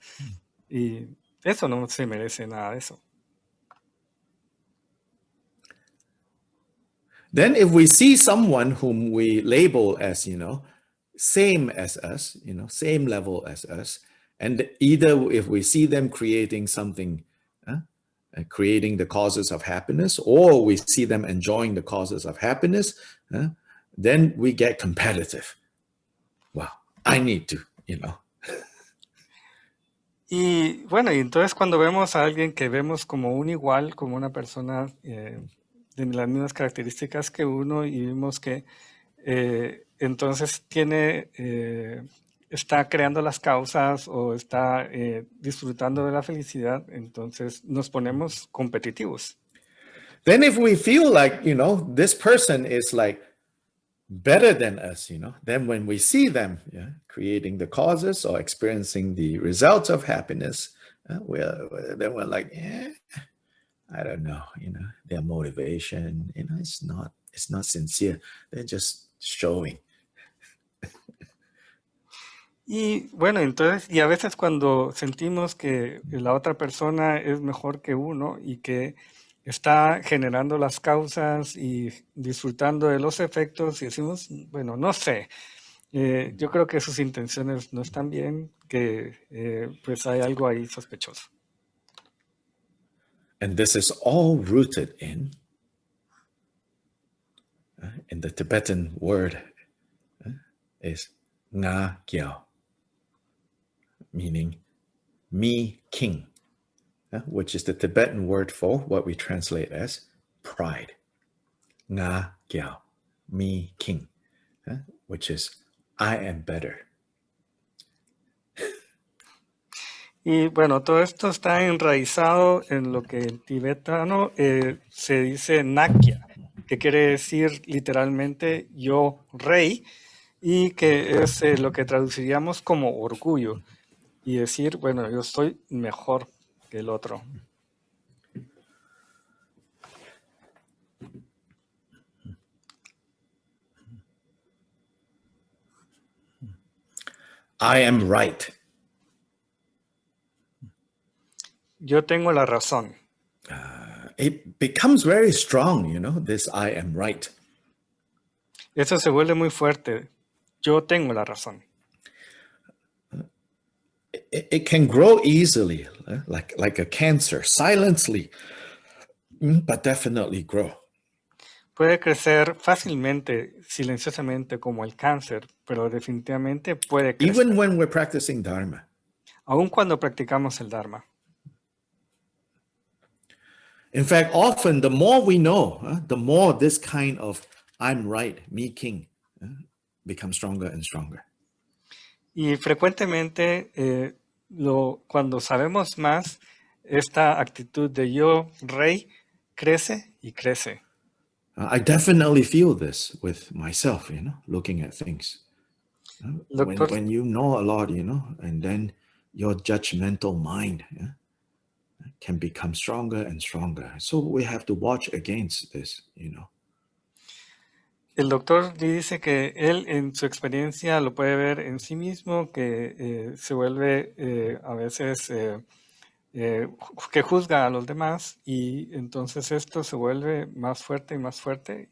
Y eso no se merece nada de eso. Then if we see someone whom we label as, same as us, same level as us, and either if we see them creating something, creating the causes of happiness, or we see them enjoying the causes of happiness, then we get competitive. Wow, I need to, Y bueno, y entonces cuando vemos a alguien que vemos como un igual, como una persona de las mismas características que uno, y vemos que entonces está creando las causas o está disfrutando de la felicidad, entonces nos ponemos competitivos. Then if we feel like, this person is like better than us, then when we see them creating the causes or experiencing the results of happiness, then we're like, I don't know, their motivation, it's not sincere. They're just showing. Y bueno, entonces, y a veces cuando sentimos que la otra persona es mejor que uno y que está generando las causas y disfrutando de los efectos, y decimos, bueno, no sé, yo creo que sus intenciones no están bien, que pues hay algo ahí sospechoso. And this is all rooted in the Tibetan word is nga gyao, meaning me king, which is the Tibetan word for what we translate as pride. Nga gyao, me king, which is I am better. Y bueno, todo esto está enraizado en lo que en tibetano se dice nakya, que quiere decir literalmente yo rey, y que es lo que traduciríamos como orgullo, y decir, bueno, yo soy mejor que el otro. I am right. Yo tengo la razón. It becomes very strong, this I am right. Eso se vuelve muy fuerte. Yo tengo la razón. It can grow easily, like a cancer, silently, but definitely grow. Puede crecer fácilmente, silenciosamente, como el cáncer, pero definitivamente puede crecer. Even when we're practicing Dharma. Aun cuando practicamos el Dharma. In fact, often the more we know, the more this kind of I'm right, me king, becomes stronger and stronger. Y frecuentemente, cuando sabemos más, esta actitud de yo rey crece y crece. I definitely feel this with myself, looking at things. When you know a lot, and then your judgmental mind can become stronger and stronger. So we have to watch against this, El doctor dice que él en su experiencia lo puede ver en sí mismo, que se vuelve a veces que juzga a los demás, y entonces esto se vuelve más fuerte,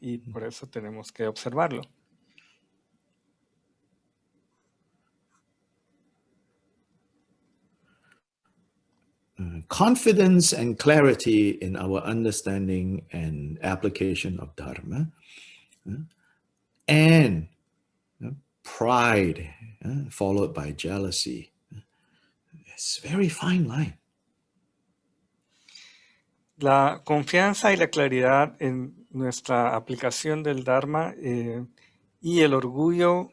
y por eso tenemos que observarlo. Confidence and clarity in our understanding and application of Dharma, and pride, followed by jealousy. It's a very fine line. La confianza y la claridad en nuestra aplicación del Dharma y el orgullo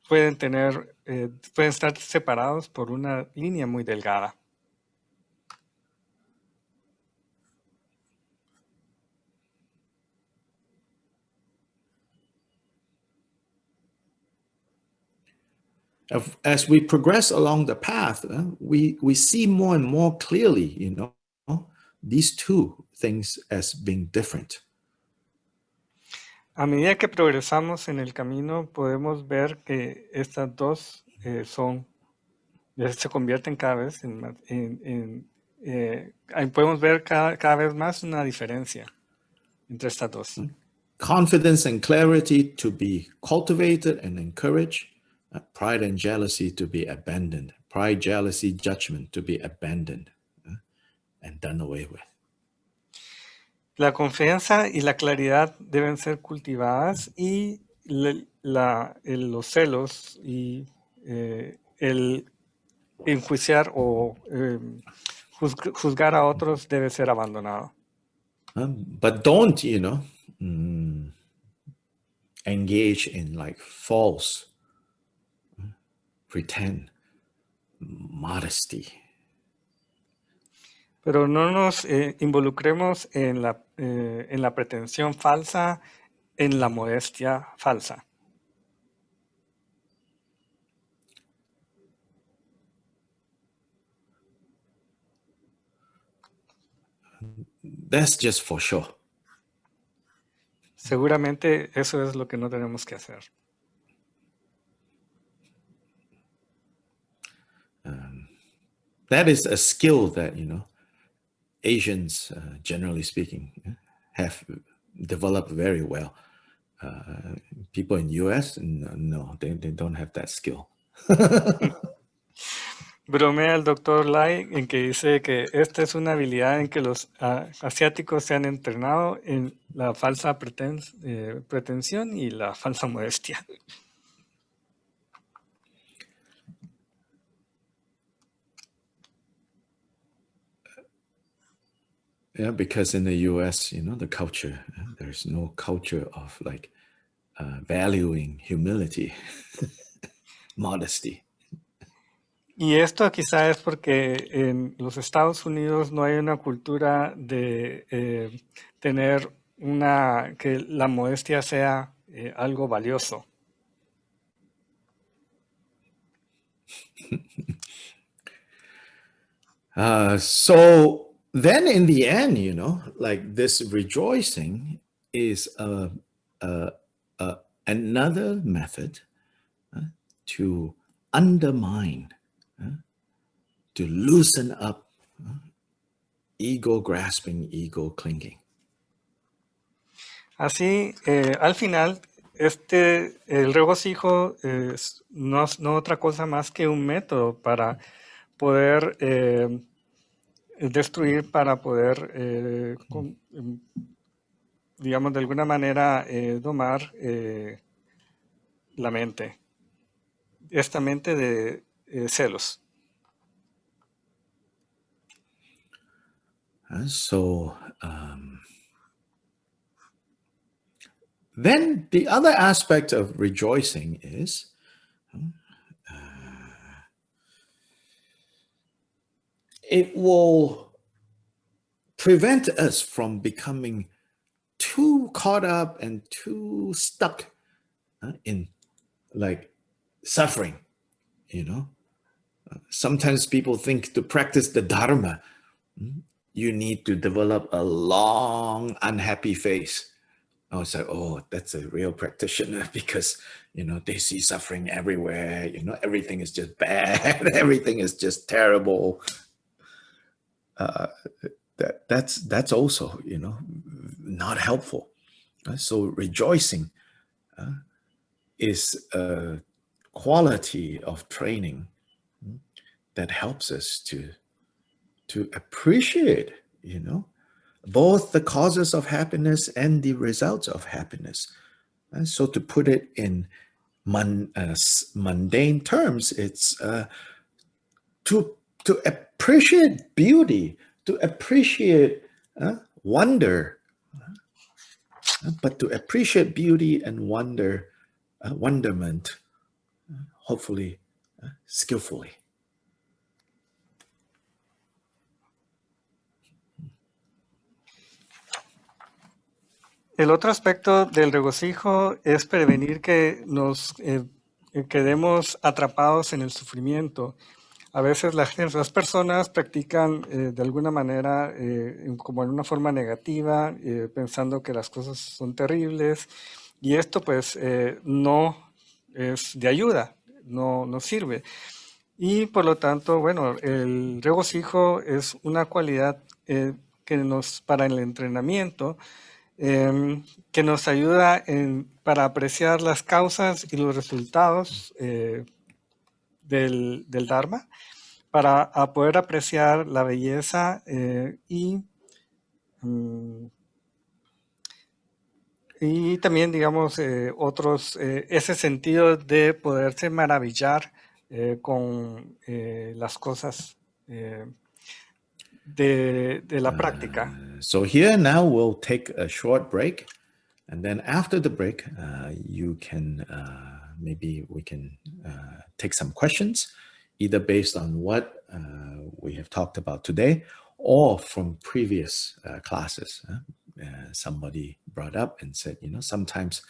pueden estar separados por una línea muy delgada. as we progress along the path, we see more and more clearly, these two things as being different. A medida que progresamos en el camino, podemos ver que estas dos se convierten cada vez podemos ver cada vez más una diferencia entre estas dos. Confidence and clarity to be cultivated and encouraged. Pride and jealousy to be abandoned. Pride, jealousy, judgment to be abandoned and done away with. La confianza y la claridad deben ser cultivadas y los celos y el enjuiciar o juzgar a otros debe ser abandonado. But don't, engage in like false pretend modesty. Pero no nos involucremos en la pretensión falsa, en la modestia falsa. That's just for sure. Seguramente eso es lo que no tenemos que hacer. That is a skill that, Asians, generally speaking, have developed very well. People in US, no, they don't have that skill. Bromea el Dr. Lai en que dice que esta es una habilidad en que los asiáticos se han entrenado en la falsa pretensión y la falsa modestia. Yeah, because in the US, the culture, there's no culture of like valuing humility, modesty. Y esto quizá es porque en los Estados Unidos no hay una cultura de tener que la modestia sea algo valioso. So then in the end, like this rejoicing is another method to undermine, to loosen up ego grasping, ego clinging. Así, al final, el regocijo es no otra cosa más que un método para poder destruir, para poder, digamos, de alguna manera domar la mente. Esta mente de celos. So then the other aspect of rejoicing is it will prevent us from becoming too caught up and too stuck in like suffering, Sometimes people think to practice the Dharma, you need to develop a long, unhappy face. I was like, oh, that's a real practitioner because, they see suffering everywhere. Everything is just bad. Everything is just terrible. That's also, not helpful. So rejoicing is a quality of training that helps us to appreciate, both the causes of happiness and the results of happiness. And so to put it in mundane terms, it's to appreciate beauty, to appreciate wonder, but to appreciate beauty and wonderment, hopefully skillfully. El otro aspecto del regocijo es prevenir que nos quedemos atrapados en el sufrimiento. A veces las personas practican de alguna manera como en una forma negativa, pensando que las cosas son terribles, y esto pues no es de ayuda, no sirve. Y por lo tanto, bueno, el regocijo es una cualidad para el entrenamiento, que nos ayuda para apreciar las causas y los resultados del Dharma, para poder apreciar la belleza y también, digamos, ese sentido de poderse maravillar con las cosas de la práctica. So here now we'll take a short break, and then after the break, you can maybe we can take some questions, either based on what we have talked about today or from previous classes. Somebody brought up and said, sometimes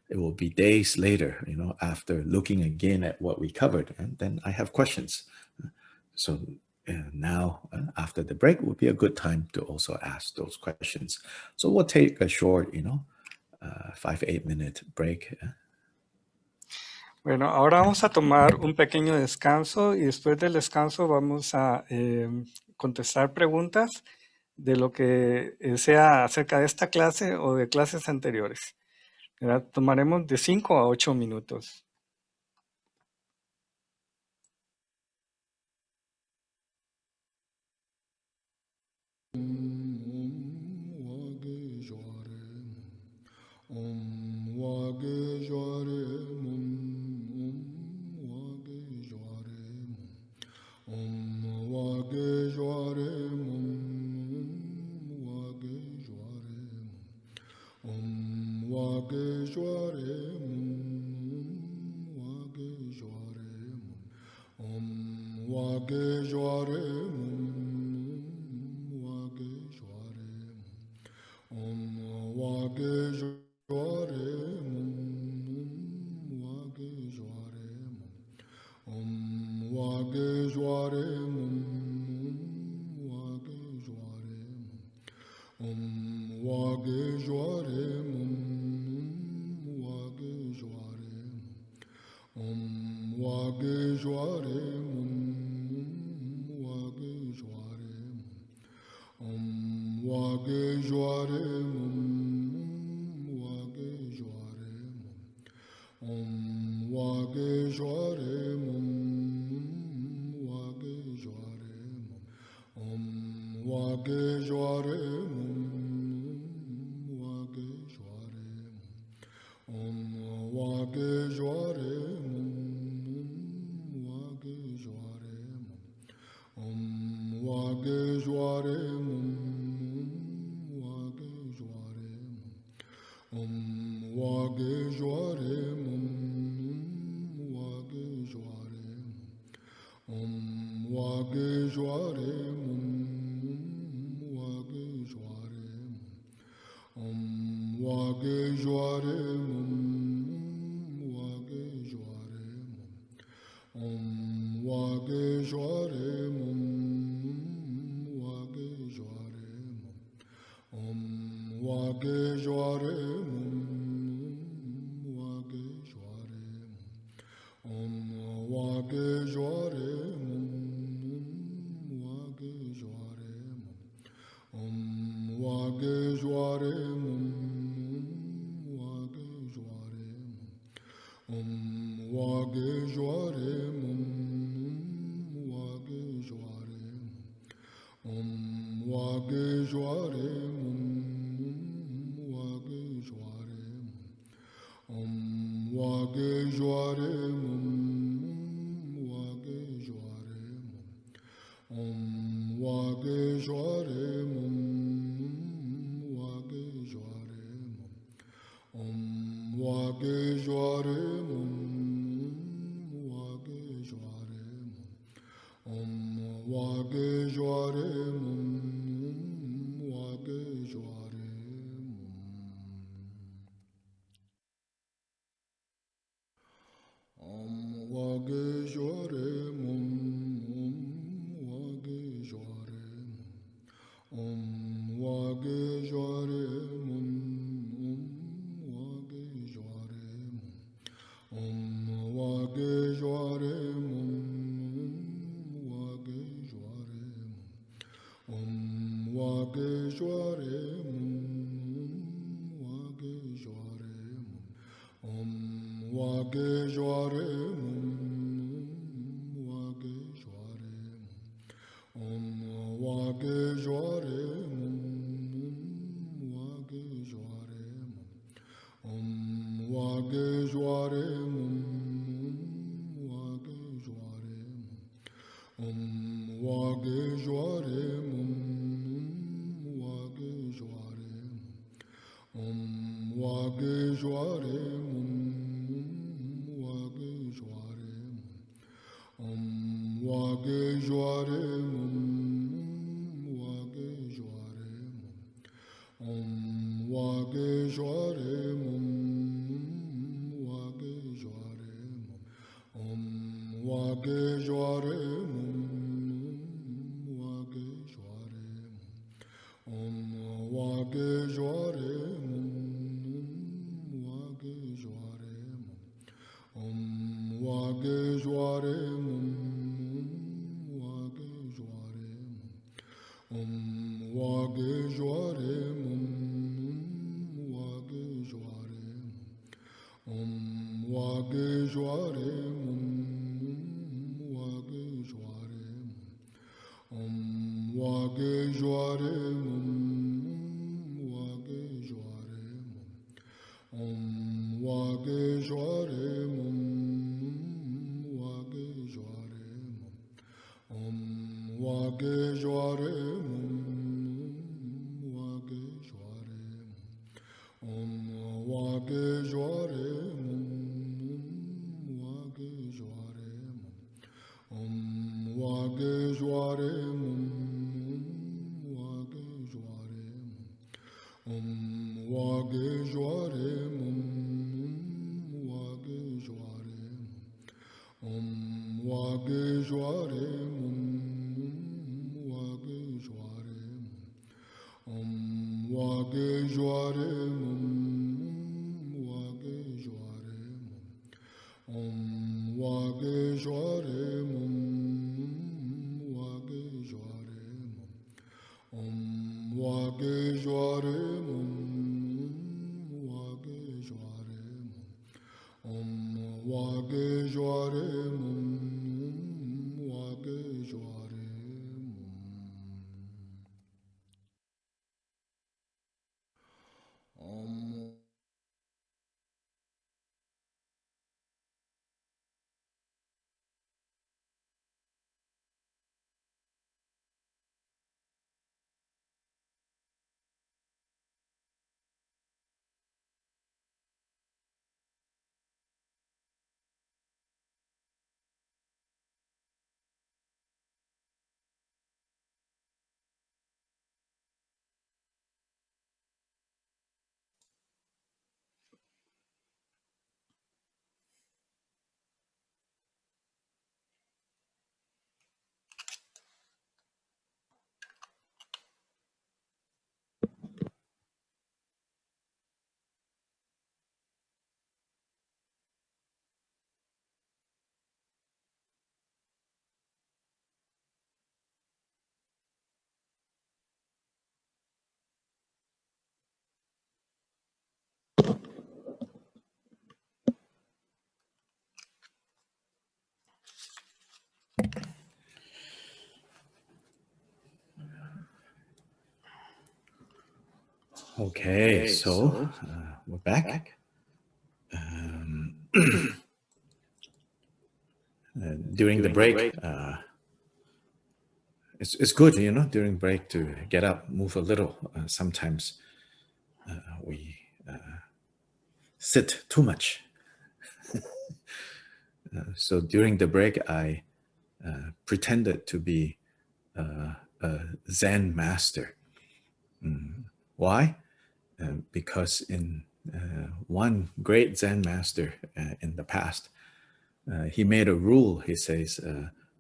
it will be days later, after looking again at what we covered, and then I have questions. So now, after the break, would be a good time to also ask those questions. So we'll take a short, 5-8 minute break. Bueno, ahora vamos a tomar un pequeño descanso y después del descanso vamos a contestar preguntas de lo que sea acerca de esta clase o de clases anteriores. ¿Verdad? Tomaremos de 5 a 8 minutos. Om Okay, so we're back. During the break, it's good, you know, during break to get up, move a little. Sometimes we sit too much. So during the break, I pretended to be a Zen master. Why? Because in one great Zen master in the past, he made a rule. He says,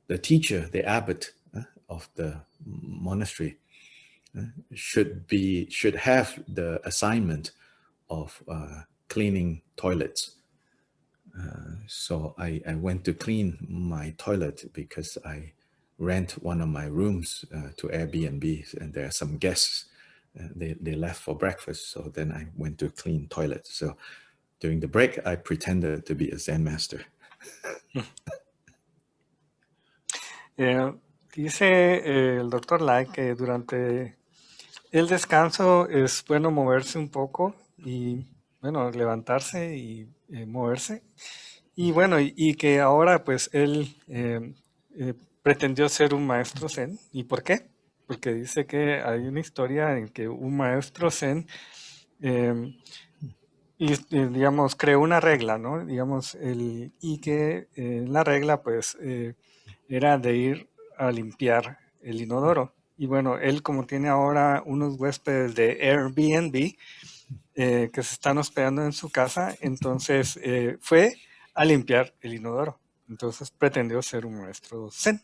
the teacher, the abbot of the monastery should have the assignment of cleaning toilets. So I went to clean my toilet because I rent one of my rooms to Airbnb, and there are some guests. They left for breakfast, so then I went to clean toilets. So during the break, I pretended to be a Zen master. Dice el Dr. Lai que durante el descanso es bueno moverse un poco y, bueno, levantarse y moverse. Y bueno, y que ahora pues él pretendió ser un maestro Zen. ¿Y por qué? Porque dice que hay una historia en que un maestro Zen digamos, creó una regla, ¿no? Digamos, y que la regla pues era de ir a limpiar el inodoro. Y bueno, él como tiene ahora unos huéspedes de Airbnb que se están hospedando en su casa, entonces fue a limpiar el inodoro. Entonces pretendió ser un maestro Zen.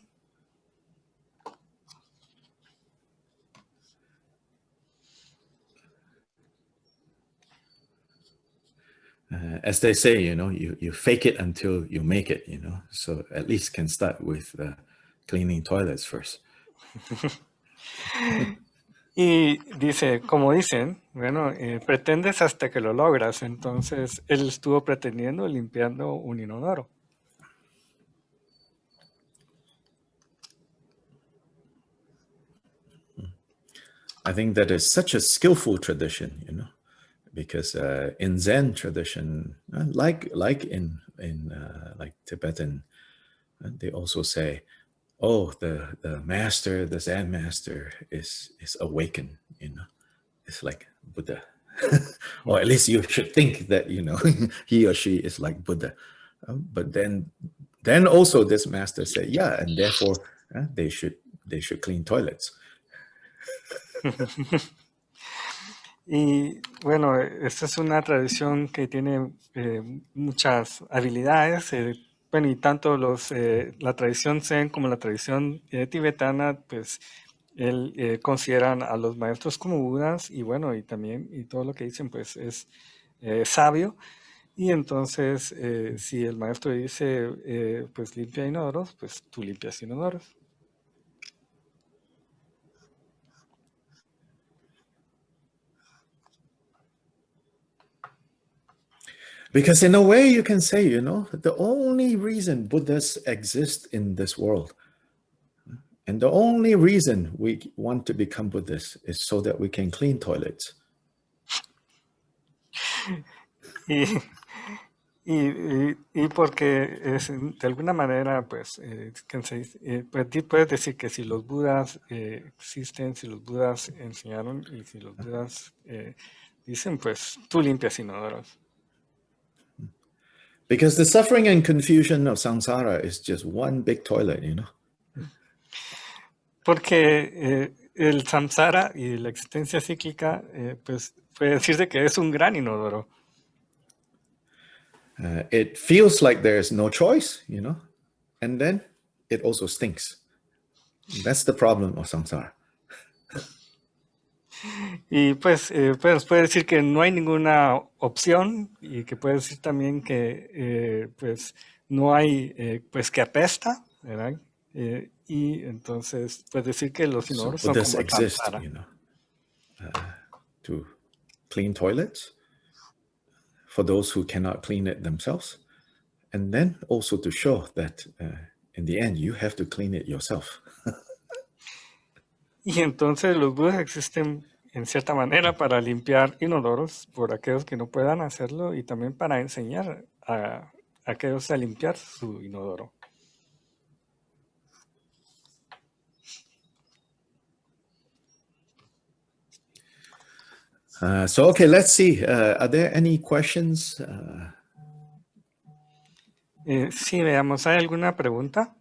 As they say, you fake it until you make it, so at least can start with cleaning toilets first. Y dice, como dicen, bueno, pretendes hasta que lo logras. Entonces él estuvo pretendiendo limpiando un inodoro. I think that is such a skillful tradition, because in Zen tradition, like in like Tibetan, they also say, "Oh, the master, the Zen master is awakened." It's like Buddha, or at least you should think that he or she is like Buddha. But then also this master said, yeah, and therefore they should clean toilets. Y bueno, esta es una tradición que tiene muchas habilidades. Bueno, y tanto la tradición Zen como la tradición tibetana, pues él consideran a los maestros como Budas, y bueno, y también, y todo lo que dicen, pues es sabio. Y entonces, si el maestro dice, pues limpia inodoros, pues tú limpias inodoros. Because in a way you can say, the only reason Buddhas exist in this world, and the only reason we want to become Buddhists is so that we can clean toilets. Y porque de alguna manera, pues, puedes decir que si los Budas existen, si los Budas enseñaron y si los Budas dicen, pues tú limpias inodoros. Because the suffering and confusion of samsara is just one big toilet, Porque el samsara y la existencia cíclica, pues puede decirse que es un gran inodoro. It feels like there's no choice, and then it also stinks. That's the problem of samsara. Y pues puede decir que no hay ninguna opción, y que puede decir también que pues no hay, pues que apesta, ¿verdad? Y entonces puede decir que los inodoros son Buddhas como exist, samsara. To clean toilets for those who cannot clean it themselves, and then also to show that in the end you have to clean it yourself. Y entonces los Budas existen en cierta manera para limpiar inodoros por aquellos que no puedan hacerlo, y también para enseñar a aquellos a limpiar su inodoro. So, okay, let's see. Are there any questions? Sí, veamos, ¿hay alguna pregunta?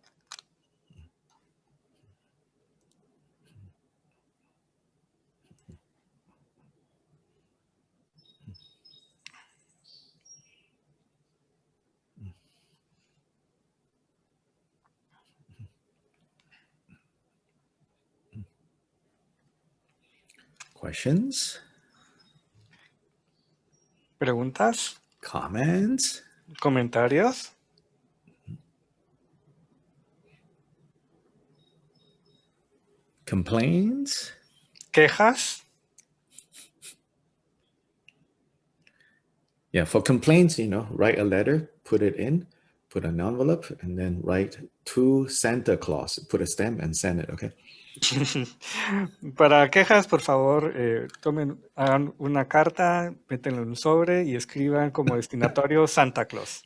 Questions? ¿Preguntas? Comments? ¿Comentarios? Complaints? ¿Quejas? Yeah, for complaints, write a letter, put it in, put an envelope, and then write to Santa Claus. Put a stamp and send it, okay? Para quejas, por favor, hagan una carta, métanlo en un sobre y escriban como destinatario Santa Claus.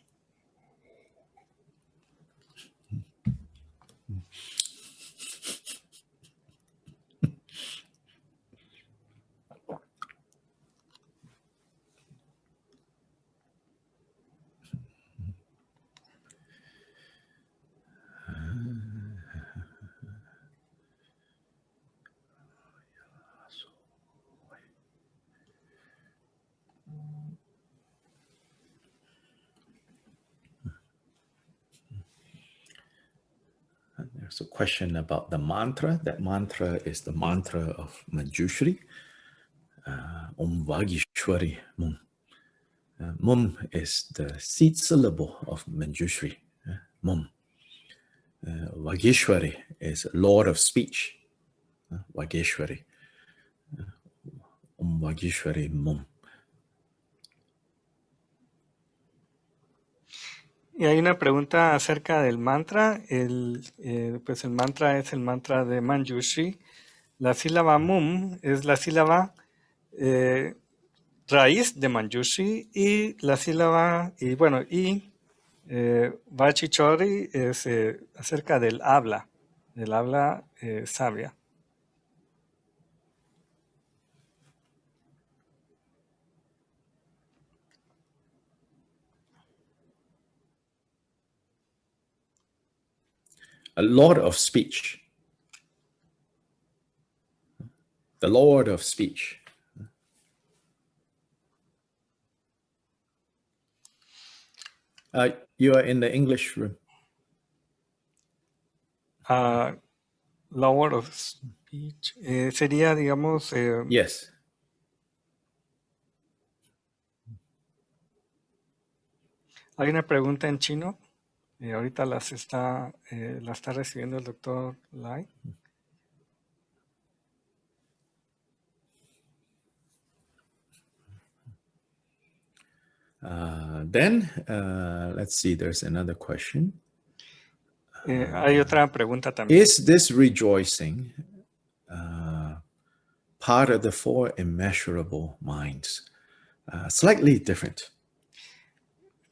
There's a question about the mantra. That mantra is the mantra of Manjushri. Om Vagishwari Mum. Mum is the seed syllable of Manjushri. Mum. Vagishwari is Lord of Speech. Vagishwari. Om Vagishwari Mum. Y hay una pregunta acerca del mantra. Pues el mantra es el mantra de Manjushri. La sílaba mum es la sílaba raíz de Manjushri y la sílaba, Bodhicharyavatara es acerca del habla sabia. A Lord of Speech. The Lord of Speech. You are in the English room. Lord of Speech. Sería, digamos... Yes. Hay una pregunta en chino. Ahorita la está recibiendo el doctor Lai. Let's see, there's another question. Hay otra pregunta también. Is this rejoicing part of the four immeasurable minds? Slightly different.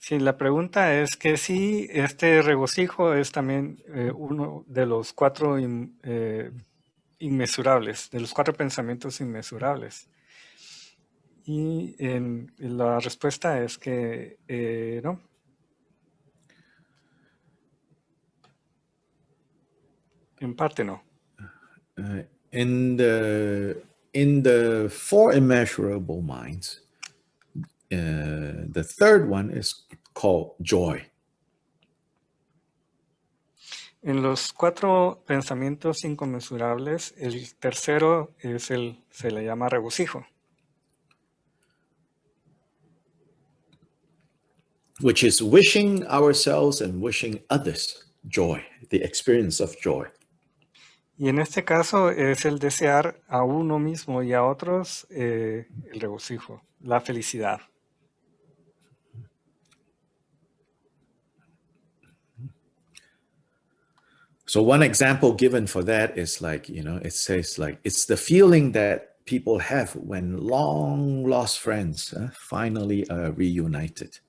Sí, la pregunta es que si este regocijo es también uno de los cuatro inmesurables, de los cuatro pensamientos inmesurables. Y la respuesta es que no. En parte no. In the four immeasurable minds, the third one is called joy. En los cuatro pensamientos inconmensurables, el tercero se le llama regocijo. Which is wishing ourselves and wishing others joy, the experience of joy. Y en este caso es el desear a uno mismo y a otros el regocijo, la felicidad. So one example given for that is it says it's the feeling that people have when long lost friends finally are reunited.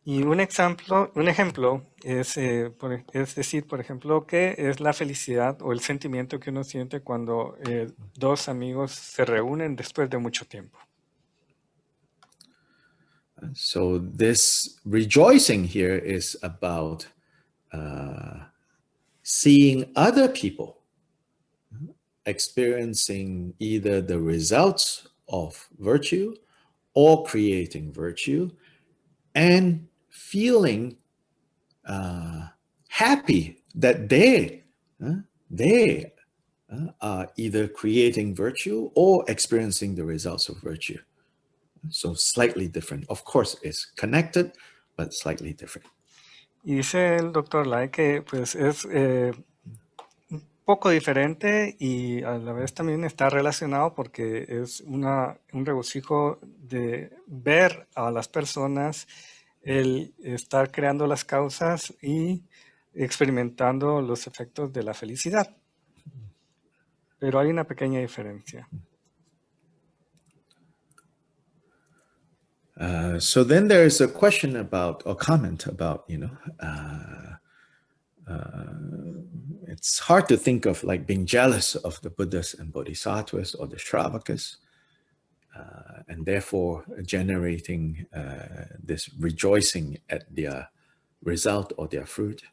Y un ejemplo es decir, por ejemplo, que es la felicidad o el sentimiento que uno siente cuando dos amigos se reúnen después de mucho tiempo. So this rejoicing here is about seeing other people experiencing either the results of virtue or creating virtue and feeling happy that they are either creating virtue or experiencing the results of virtue. So slightly different. Of course, it's connected, but slightly different. Y dice el doctor Lai que pues es poco diferente y a la vez también está relacionado porque es un regocijo de ver a las personas, el estar creando las causas y experimentando los efectos de la felicidad. Pero hay una pequeña diferencia. So then there is a question about, or comment about, it's hard to think of like being jealous of the Buddhas and Bodhisattvas or the Shravakas, and therefore generating this rejoicing at their result or their fruit.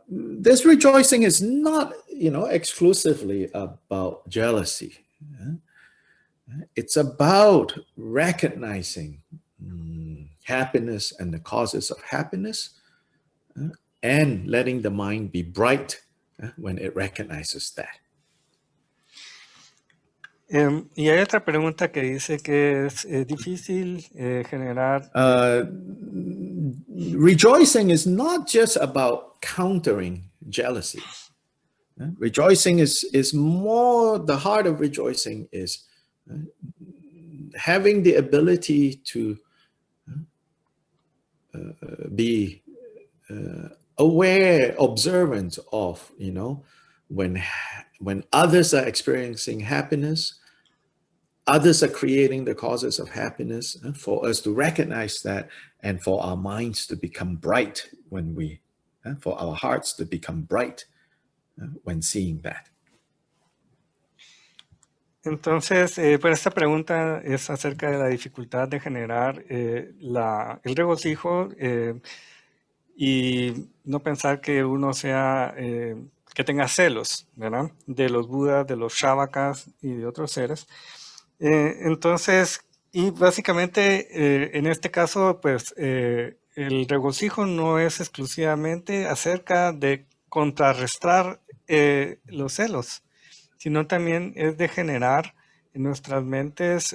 This rejoicing is not, exclusively about jealousy. It's about recognizing happiness and the causes of happiness, and letting the mind be bright when it recognizes that. Y hay otra pregunta que dice que es difícil generar... Rejoicing is not just about countering jealousy. Rejoicing is more, the heart of rejoicing is having the ability to be aware, observant of, when others are experiencing happiness, others are creating the causes of happiness, for us to recognize that and for our minds to become bright when for our hearts to become bright when seeing that. Entonces, pues esta pregunta es acerca de la dificultad de generar el regocijo y no pensar que uno sea, que tenga celos, ¿verdad? De los budas, de los shavakas y de otros seres. Entonces, y básicamente en este caso, pues el regocijo no es exclusivamente acerca de contrarrestar los celos, sino también es de generar en nuestras mentes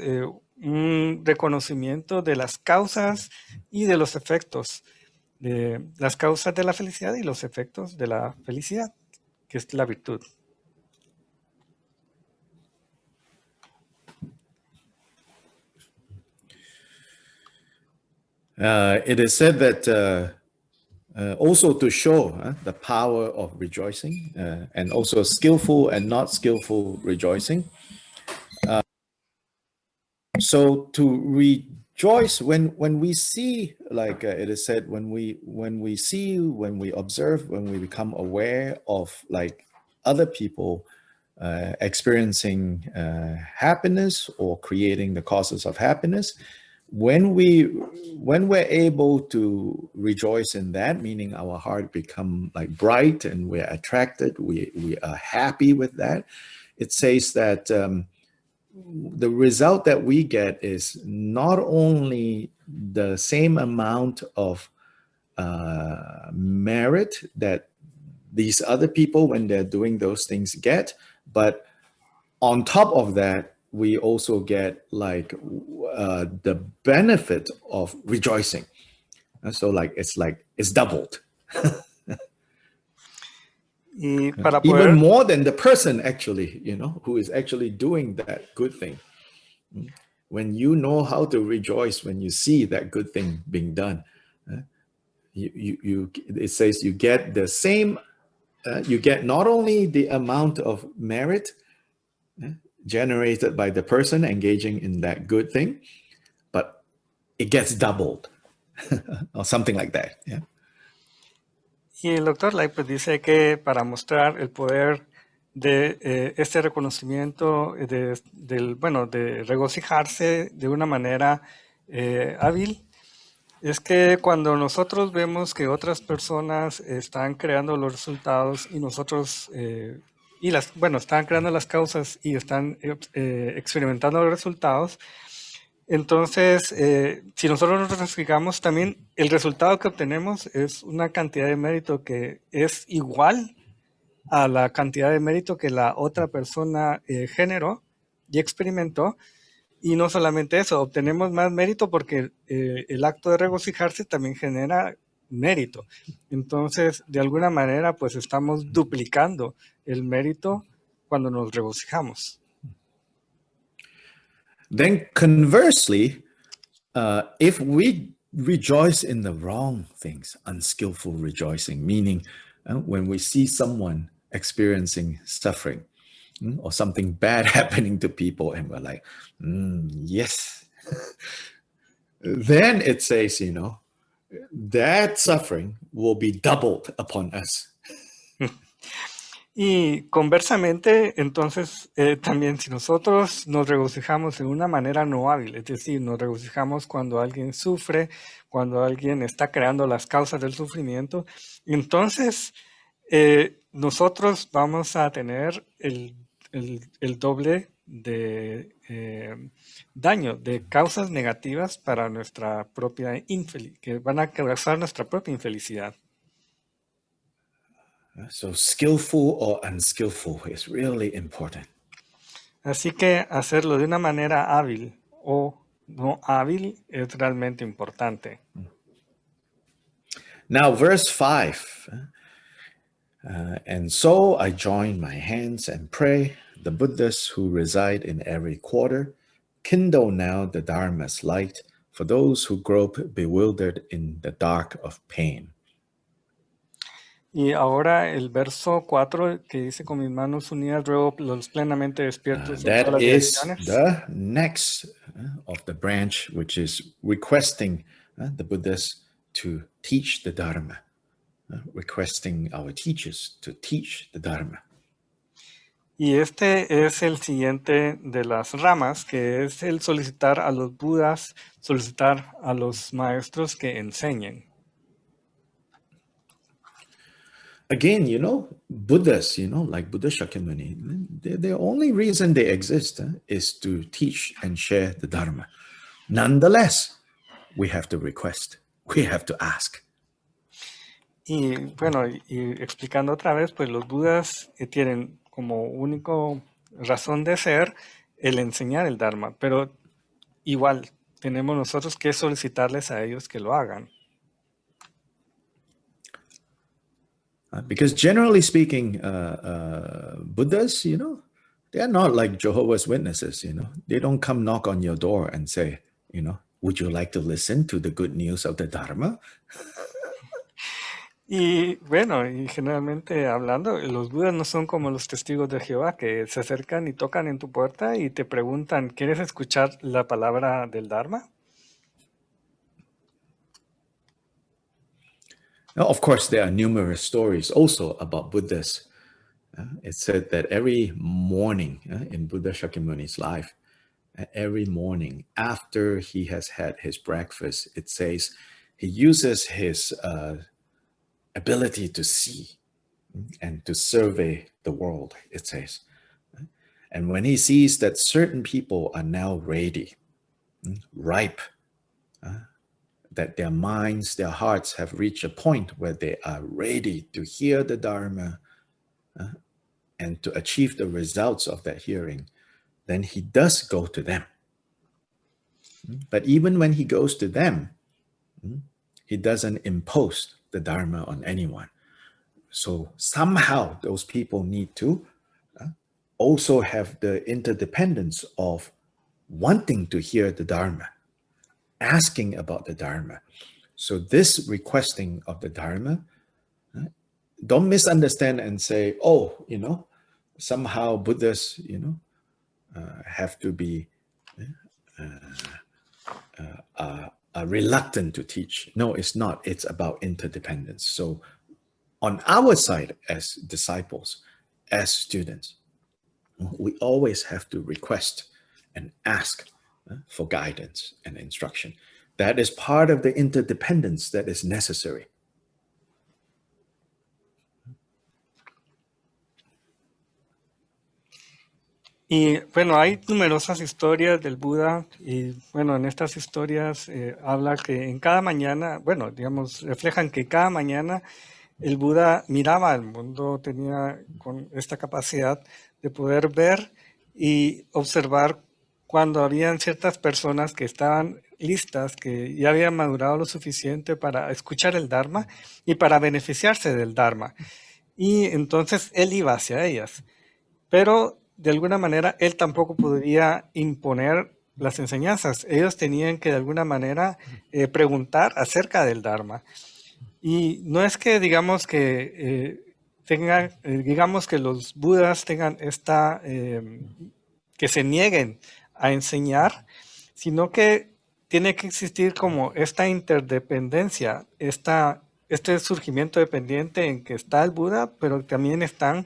un reconocimiento de las causas y de los efectos, de las causas de la felicidad y los efectos de la felicidad, que es la virtud. It is said that also to show the power of rejoicing, and also skillful and not skillful rejoicing. So to rejoice when we see, like it is said, when we see, when we observe, when we become aware of like other people experiencing happiness or creating the causes of happiness, when we're able to rejoice in that, meaning our heart become like bright and we're attracted, we are happy with that, it says that the result that we get is not only the same amount of merit that these other people, when they're doing those things, get, but on top of that, we also get like the benefit of rejoicing. So it's doubled. Even more than the person actually, who is actually doing that good thing. When you know how to rejoice when you see that good thing being done, it says you get the same, you get not only the amount of merit generated by the person engaging in that good thing, but it gets doubled or something like that. Yeah. Y el doctor Lai pues dice que para mostrar el poder de este reconocimiento de regocijarse de una manera hábil, es que cuando nosotros vemos que otras personas están creando los resultados y nosotros están creando las causas y están experimentando los resultados, entonces si nosotros nos fijamos también el resultado que obtenemos es una cantidad de mérito que es igual a la cantidad de mérito que la otra persona generó y experimentó. Y no solamente eso, obtenemos más mérito porque el acto de regocijarse también genera mérito. Entonces, de alguna manera, pues estamos duplicando el mérito cuando nos regocijamos. Then conversely, if we rejoice in the wrong things, unskillful rejoicing, meaning when we see someone experiencing suffering or something bad happening to people and we're like, yes, then it says, that suffering will be doubled upon us. Y conversamente, entonces, también si nosotros nos regocijamos en una manera no hábil, es decir, nos regocijamos cuando alguien sufre, cuando alguien está creando las causas del sufrimiento, entonces nosotros vamos a tener el doble de daño, de causas negativas para nuestra propia infelicidad, que van a causar nuestra propia infelicidad. So skillful or unskillful is really important. Así que hacerlo de una manera hábil o no hábil es realmente importante. Now, verse 5. And so I join my hands and pray, the Buddhas who reside in every quarter, kindle now the Dharma's light for those who grope bewildered in the dark of pain. Y ahora el verso 4 que dice, con mis manos unidas ruego los plenamente despiertos en todas That las is direcciones. the next of the branch, which is requesting the Buddhas to teach the Dharma, requesting our teachers to teach the Dharma. Y este es el siguiente de las ramas, que es el solicitar a los Budas, solicitar a los maestros que enseñen. Again, Buddhas, like Buddha Shakyamuni, the only reason they exist is to teach and share the Dharma. Nonetheless, we have to request, we have to ask. Y bueno, y explicando otra vez, pues los Budas tienen como único razón de ser el enseñar el Dharma, pero igual tenemos nosotros que solicitarles a ellos que lo hagan. Because generally speaking, Buddhas, they are not like Jehovah's Witnesses, They don't come knock on your door and say, would you like to listen to the good news of the Dharma? Y bueno, y generalmente hablando, los Budas no son como los testigos de Jehová que se acercan y tocan en tu puerta y te preguntan, ¿quieres escuchar la palabra del Dharma? Now, of course, there are numerous stories also about Buddhas. It's said that every morning in Buddha Shakyamuni's life, every morning after he has had his breakfast, it says he uses his ability to see and to survey the world, it says. And when he sees that certain people are now ready, ripe, that their minds, their hearts have reached a point where they are ready to hear the Dharma and to achieve the results of that hearing, then he does go to them. But even when he goes to them, he doesn't impose the Dharma on anyone. So somehow those people need to also have the interdependence of wanting to hear the Dharma, asking about the Dharma. So this requesting of the Dharma, don't misunderstand and say, oh, somehow Buddhas, have to be reluctant to teach. No, it's not. It's about interdependence. So on our side as disciples, as students, we always have to request and ask for guidance and instruction. That is part of the interdependence that is necessary. Y bueno, hay numerosas historias del Buda y bueno, en estas historias habla que en cada mañana, bueno, digamos, reflejan que cada mañana el Buda miraba al mundo, tenía con esta capacidad de poder ver y observar cuando habían ciertas personas que estaban listas, que ya habían madurado lo suficiente para escuchar el Dharma y para beneficiarse del Dharma. Y entonces él iba hacia ellas. Pero de alguna manera él tampoco podría imponer las enseñanzas. Ellos tenían que de alguna manera preguntar acerca del Dharma. Y no es que digamos que digamos que los budas tengan que se nieguen a enseñar, sino que tiene que existir como esta interdependencia, este surgimiento dependiente en que está el Buda, pero también están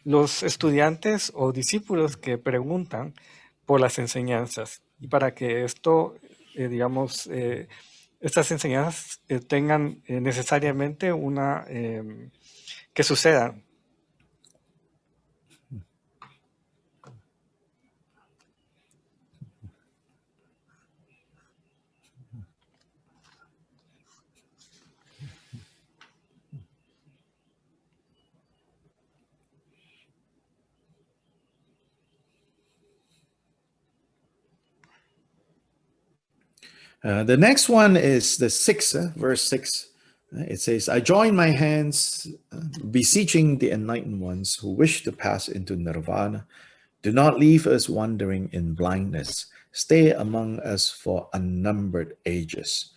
los estudiantes o discípulos que preguntan por las enseñanzas. Y para que esto, digamos, estas enseñanzas tengan necesariamente que sucedan. The next one is the 6th, verse 6. It says, I join my hands, beseeching the enlightened ones who wish to pass into nirvana. Do not leave us wandering in blindness. Stay among us for unnumbered ages.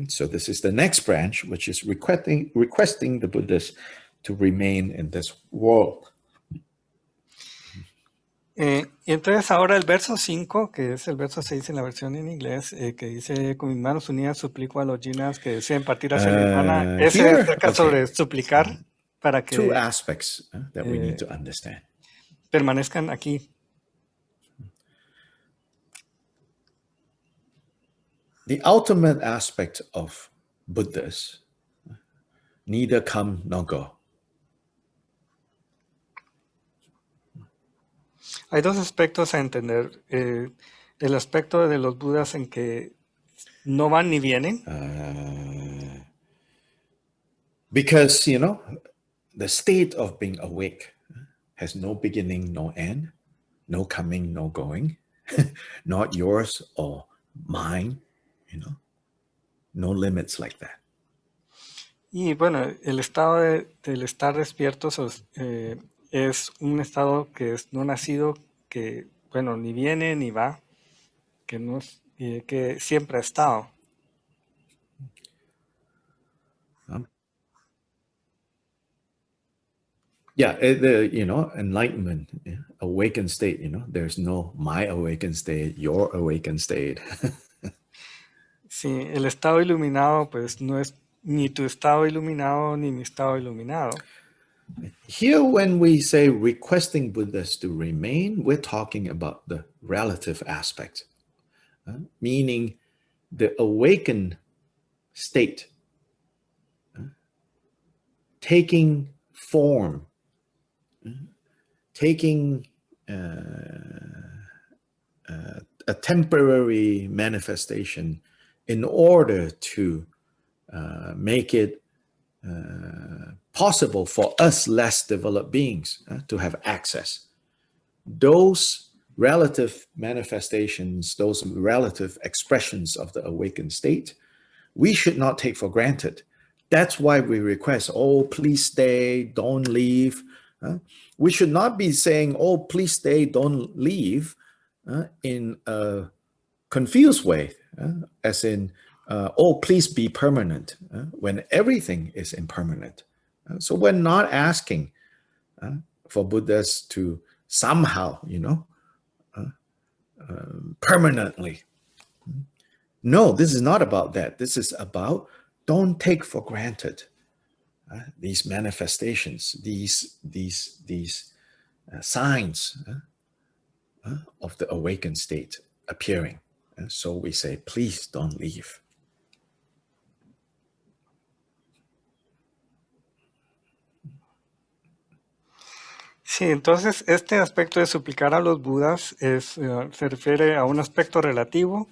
So this is the next branch, which is requesting the Buddhas to remain in this world. Y entonces ahora el verso 5, que es el verso 6 en la versión en inglés, que dice, con mis manos unidas suplico a los jinas que deseen partir hacia la nirvana. Ese acerca sobre suplicar para que two aspects that we need to understand. Permanezcan aquí. The ultimate aspect of Buddhas, neither come nor go. Hay dos aspectos a entender. El aspecto de los budas en que no van ni vienen. Because, the state of being awake has no beginning, no end, no coming, no going, not yours or mine, no limits like that. Y bueno, el estado del estar despiertos es un estado que es no nacido, que, bueno, ni viene ni va, que siempre ha estado. Enlightenment, awakened state, there's no my awakened state, your awakened state. Sí, el estado iluminado, pues no es ni tu estado iluminado ni mi estado iluminado. Here, when we say requesting Buddhas to remain, we're talking about the relative aspect, meaning the awakened state taking form, taking a temporary manifestation in order to make it possible for us less developed beings to have access. Those relative manifestations, those relative expressions of the awakened state, we should not take for granted. That's why we request, oh, please stay, don't leave. We should not be saying, oh, please stay, don't leave, in a confused way, as in, oh, please be permanent, when everything is impermanent. So we're not asking for Buddhas to somehow, permanently. No, this is not about that. This is about don't take for granted these manifestations, these signs of the awakened state appearing. So we say, please don't leave. Sí, entonces este aspecto de suplicar a los budas se refiere a un aspecto relativo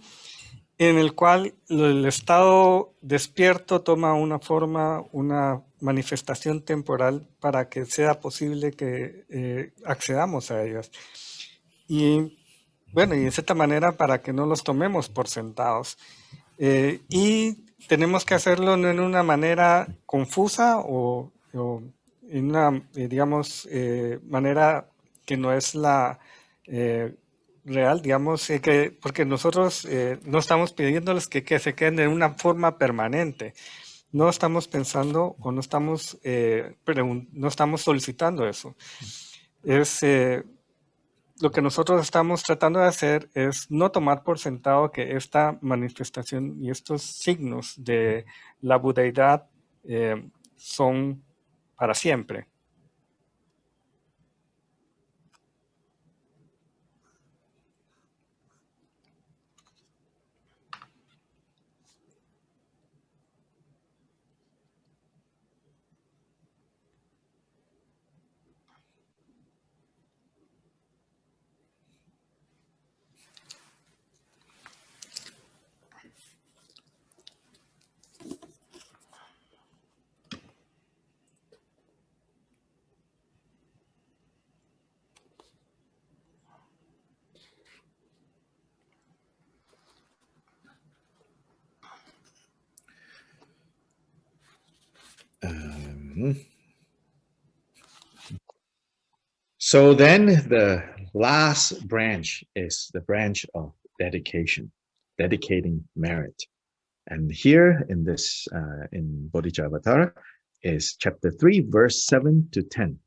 en el cual el estado despierto toma una forma, una manifestación temporal para que sea posible que accedamos a ellas. Y bueno, y de cierta manera para que no los tomemos por sentados. Y tenemos que hacerlo no en una manera confusa o en una, digamos, manera que no es la real, digamos, porque nosotros no estamos pidiéndoles que se queden de una forma permanente. No estamos pensando o no estamos solicitando eso. Es lo que nosotros estamos tratando de hacer es no tomar por sentado que esta manifestación y estos signos de la budeidad son para siempre. So then the last branch is the branch of dedication, dedicating merit. And here in this, in Bodhicharyavatara is chapter 3, verse 7 to 10.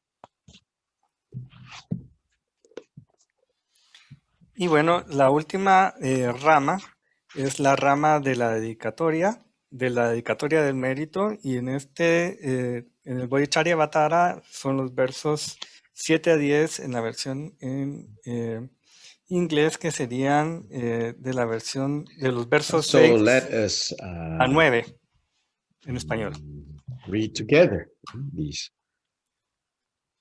Y bueno, la última rama es la rama de la dedicatoria del mérito, y en en el Bodhicharyavatara son los versos 7 a 10 en la versión en inglés, que serían de la versión de los versos 6 a 9 en español. Read together these.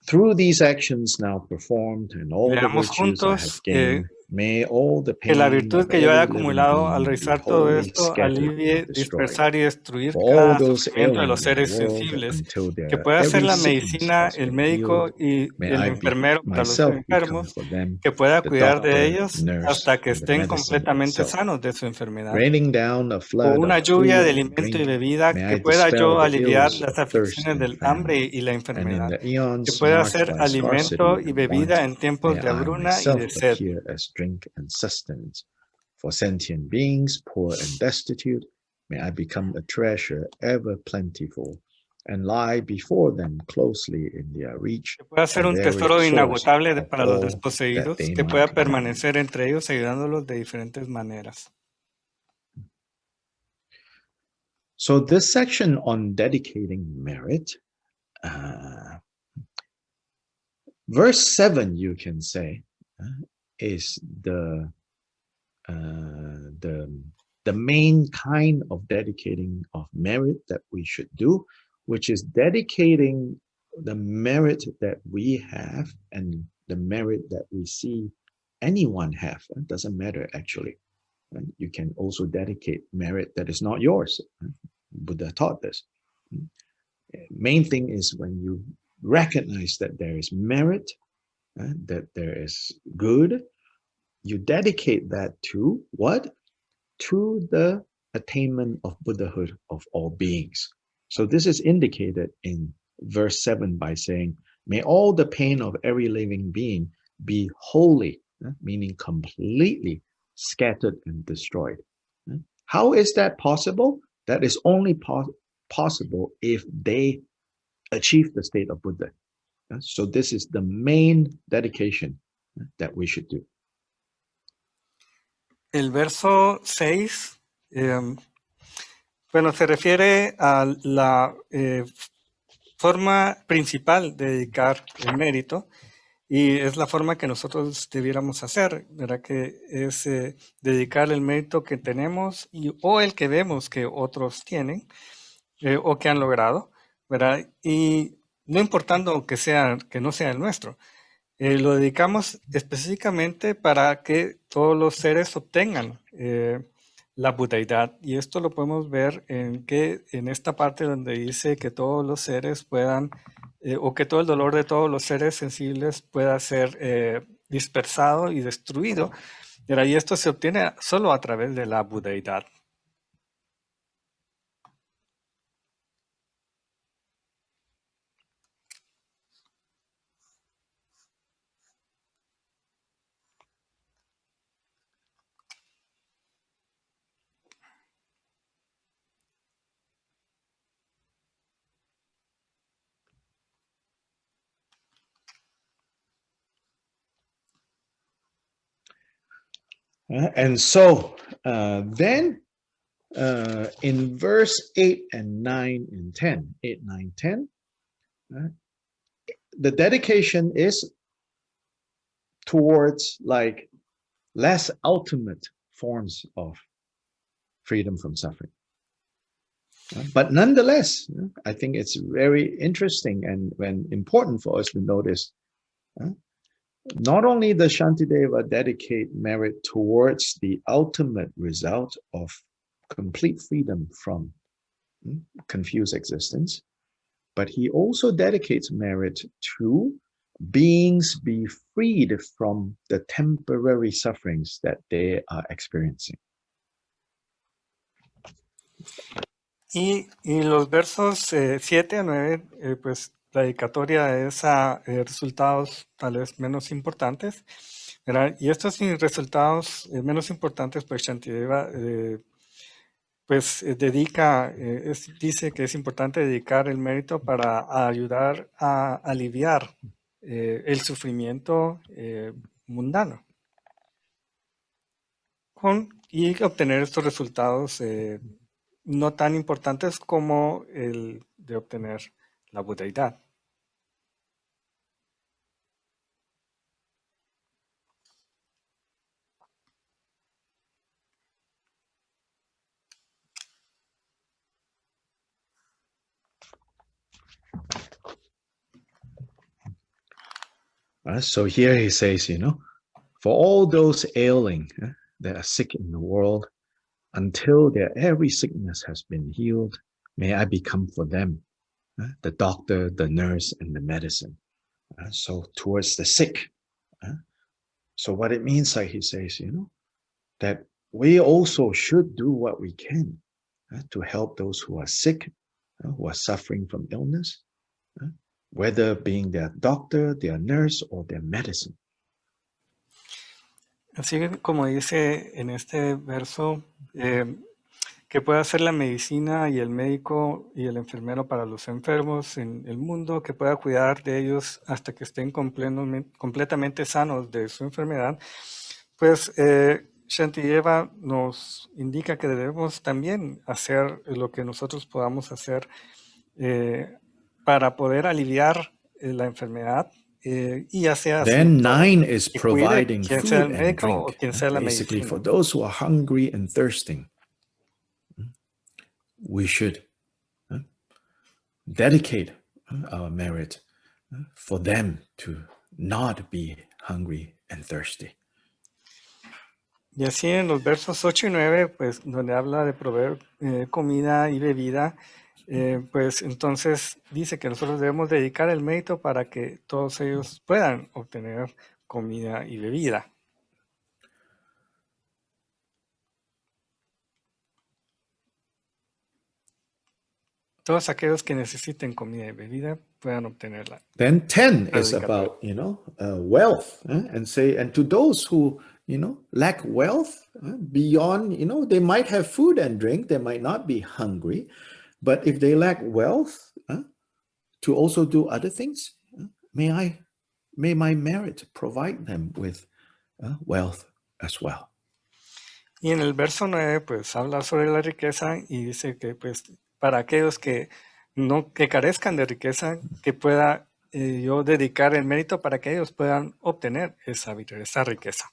Through these actions now performed and all the Veamos virtues I have juntos gained, may all the que la pain virtud of que yo haya every living acumulado being al be realizar todo wholly esto scattered alivie, and destroyed. dispersar y destruir For all cada those sufrimiento de los ailments in the seres world, sensibles, until que their pueda ser every la sickness medicina, has el been médico healed, y may el I enfermero para los myself become enfermos, for them que pueda the cuidar de doctor, ellos nurse, hasta que and the estén medicine completamente itself. sanos de su enfermedad. Raining down a O flood una of lluvia de food and alimento y drink, bebida, may que I pueda dispel yo the aliviar ills las of thirst aflicciones and del famine. hambre y la And in enfermedad, the que eons pueda marked ser by alimento scarcity y and bebida want, en tiempos may de I hambruna y myself de sed. appear as drink and sustenance. For sentient beings, poor and destitute, may I become a treasure ever plentiful, and lie before them closely in their reach, Que pueda ser a un very tesoro source inagotable of para los all that desposeídos, they que might pueda want. permanecer entre ellos ayudándolos de diferentes maneras. So this section on dedicating merit, verse 7, you can say, is the main kind of dedicating of merit that we should do, which is dedicating the merit that we have and the merit that we see anyone have. It doesn't matter actually. You can also dedicate merit that is not yours. Buddha taught this. Main thing is when you recognize that there is merit, that there is good, you dedicate that to what? To the attainment of Buddhahood of all beings. So this is indicated in verse 7 by saying, may all the pain of every living being be wholly, meaning completely scattered and destroyed. How is that possible? That is only possible if they achieve the state of Buddha. So this is the main dedication that we should do. El verso 6, bueno, se refiere a la forma principal de dedicar el mérito, y es la forma que nosotros debiéramos hacer, ¿verdad? Que es dedicar el mérito que tenemos o el que vemos que otros tienen o que han logrado, ¿verdad? Y no importando que no sea el nuestro. Lo dedicamos específicamente para que todos los seres obtengan la budeidad. Y esto lo podemos ver en esta parte donde dice que todos los seres puedan, o que todo el dolor de todos los seres sensibles pueda ser dispersado y destruido. Y esto se obtiene solo a través de la budeidad. And so then in verse 8 and 9 and 10, 8, 9, 10, the dedication is towards like less ultimate forms of freedom from suffering. But nonetheless, I think it's very interesting and important for us to notice not only does Shantideva dedicate merit towards the ultimate result of complete freedom from confused existence, but he also dedicates merit to beings be freed from the temporary sufferings that they are experiencing. Y los versos 7 a 9, pues la dedicatoria es a resultados tal vez menos importantes, ¿verdad? Y estos resultados menos importantes, pues Shantideva pues dice que es importante dedicar el mérito para ayudar a aliviar el sufrimiento mundano y obtener estos resultados no tan importantes como el de obtener la budeidad. So here he says, for all those ailing that are sick in the world, until their every sickness has been healed, may I become for them the doctor, the nurse, and the medicine. So towards the sick. So what it means, like he says, that we also should do what we can to help those who are sick, who are suffering from illness, whether being their doctor, their nurse, or their medicine. Así como dice en este verso, que pueda ser la medicina y el médico y el enfermero para los enfermos en el mundo, que pueda cuidar de ellos hasta que estén completamente sanos de su enfermedad, pues Shantideva nos indica que debemos también hacer lo que nosotros podamos hacer para poder aliviar la enfermedad. Y ya sea Then 9 is providing quien food sea el and médico drink, o quien sea la basically medicina. for those who are hungry and thirsting. We should dedicate our merit for them to not be hungry and thirsty. Y así en los versos 8 y 9, pues donde habla de proveer comida y bebida, pues entonces dice que nosotros debemos dedicar el mérito para que todos ellos puedan obtener comida y bebida. Todos aquellos que necesiten comida y bebida puedan obtenerla. Then 10 is about, wealth, and to those who, lack wealth beyond, they might have food and drink, they might not be hungry, but if they lack wealth to also do other things, may my merit provide them with wealth as well. Y en el verso 9, pues habla sobre la riqueza y dice que pues para aquellos que carezcan de riqueza, que pueda yo dedicar el mérito para que ellos puedan obtener esa riqueza.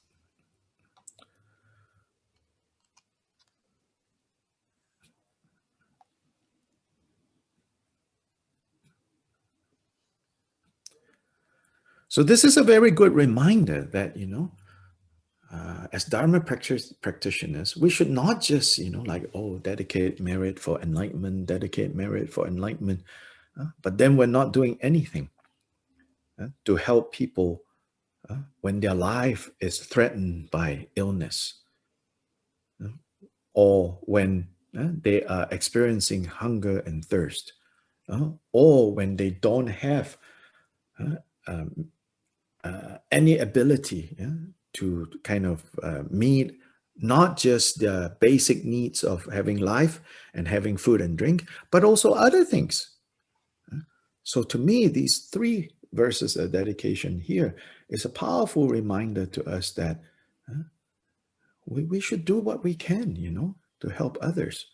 So this is a very good reminder that, as Dharma practitioners, we should not just, dedicate merit for enlightenment, but then we're not doing anything to help people when their life is threatened by illness, or when they are experiencing hunger and thirst, or when they don't have any ability to kind of meet not just the basic needs of having life and having food and drink, but also other things. So to me, these 3 verses of dedication here is a powerful reminder to us that we should do what we can, to help others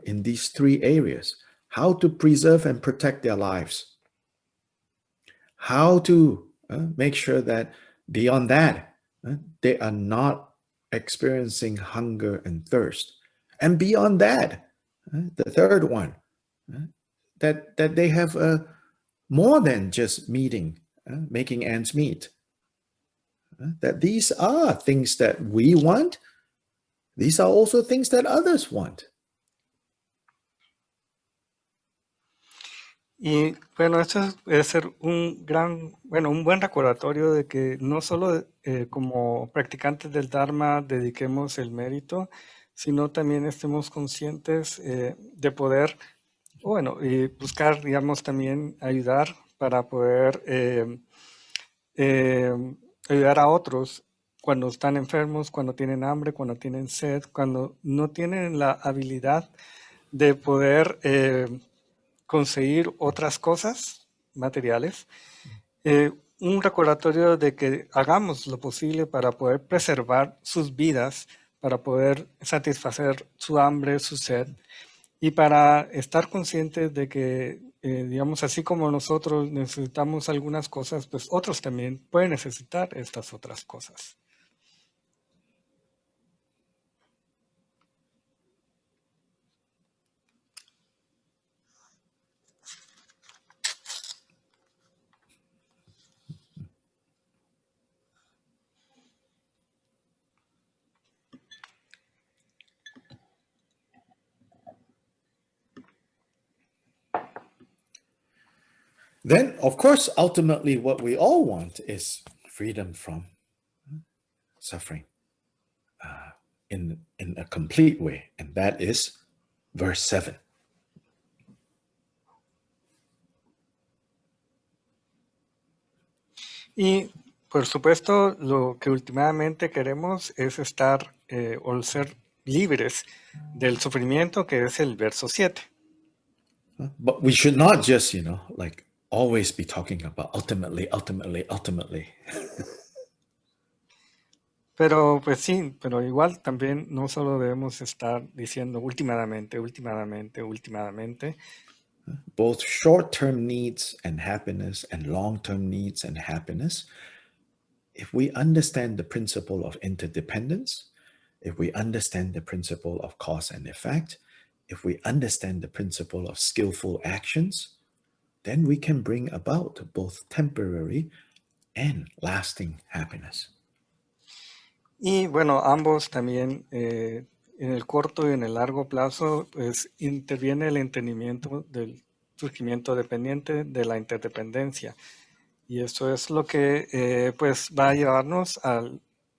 in these 3 areas. How to preserve and protect their lives. How to make sure that beyond that, they are not experiencing hunger and thirst. And beyond that, the 3rd one, that they have more than just making ends meet. That these are things that we want. These are also things that others want. Y bueno, esto debe ser un buen recordatorio de que no solo como practicantes del Dharma dediquemos el mérito, sino también estemos conscientes de poder, y buscar, digamos, también ayudar para poder ayudar a otros cuando están enfermos, cuando tienen hambre, cuando tienen sed, cuando no tienen la habilidad de poder conseguir otras cosas materiales. Un recordatorio de que hagamos lo posible para poder preservar sus vidas, para poder satisfacer su hambre, su sed, y para estar conscientes de que, digamos, así como nosotros necesitamos algunas cosas, pues otros también pueden necesitar estas otras cosas. Then, of course, ultimately what we all want is freedom from suffering in a complete way. And that is verse 7. Y, por supuesto, lo que últimamente queremos es estar o ser libres del sufrimiento, que es el verso 7. But we should not just, like always be talking about ultimately. Pero pues sí, pero igual también no solo debemos estar diciendo últimamente. Both short-term needs and happiness and long-term needs and happiness, if we understand the principle of interdependence, if we understand the principle of cause and effect, if we understand the principle of skillful actions, then we can bring about both temporary and lasting happiness. Y bueno, ambos también en el corto y en el largo plazo, pues interviene el entendimiento del surgimiento dependiente de la interdependencia. Y eso es lo que pues va a llevarnos a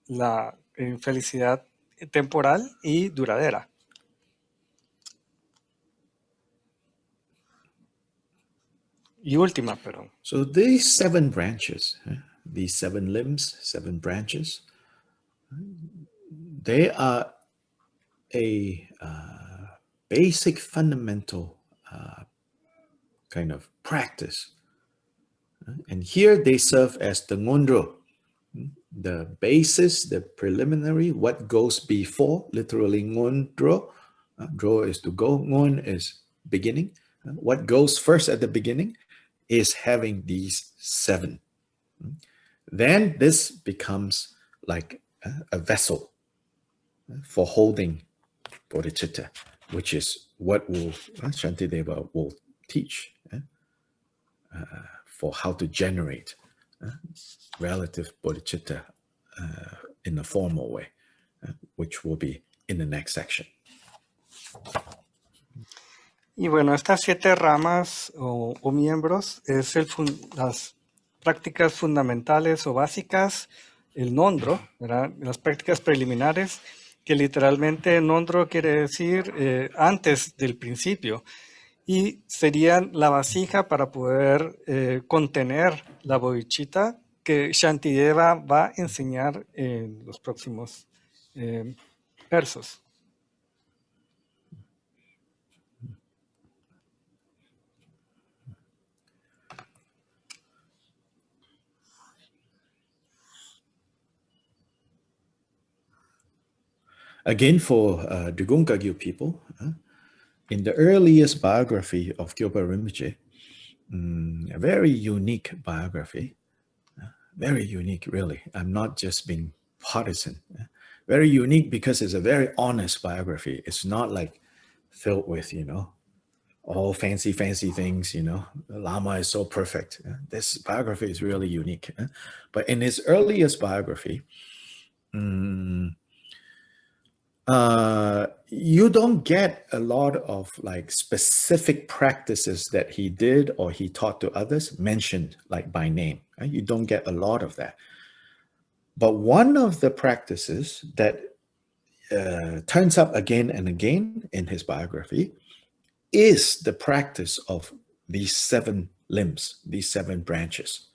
la felicidad temporal y duradera. Y última, perdón. So these 7 branches, these 7 limbs, 7 branches, they are a basic fundamental kind of practice. And here they serve as the ngondro, the basis, the preliminary, what goes before, literally ngondro. Dro is to go, ngon is beginning. What goes first at the beginning is having these 7. Then this becomes like a vessel for holding bodhicitta, which is what Shantideva will teach for how to generate relative bodhicitta in a formal way, which will be in the next section. Y bueno, estas 7 ramas o miembros es las prácticas fundamentales o básicas, el nondro, ¿verdad? Las prácticas preliminares, que literalmente nondro quiere decir antes del principio, y serían la vasija para poder contener la bodhicitta que Shantideva va a enseñar en los próximos versos. Again, for Drigung Kagyu people, in the earliest biography of Gyopa Rinpoche, a very unique biography, very unique, really. I'm not just being partisan. Very unique because it's a very honest biography. It's not like filled with, all fancy things, The Lama is so perfect. This biography is really unique. But in his earliest biography, you don't get a lot of like specific practices that he did or he taught to others mentioned like by name. Right? You don't get a lot of that. But one of the practices that turns up again and again in his biography is the practice of these 7 limbs, these 7 branches.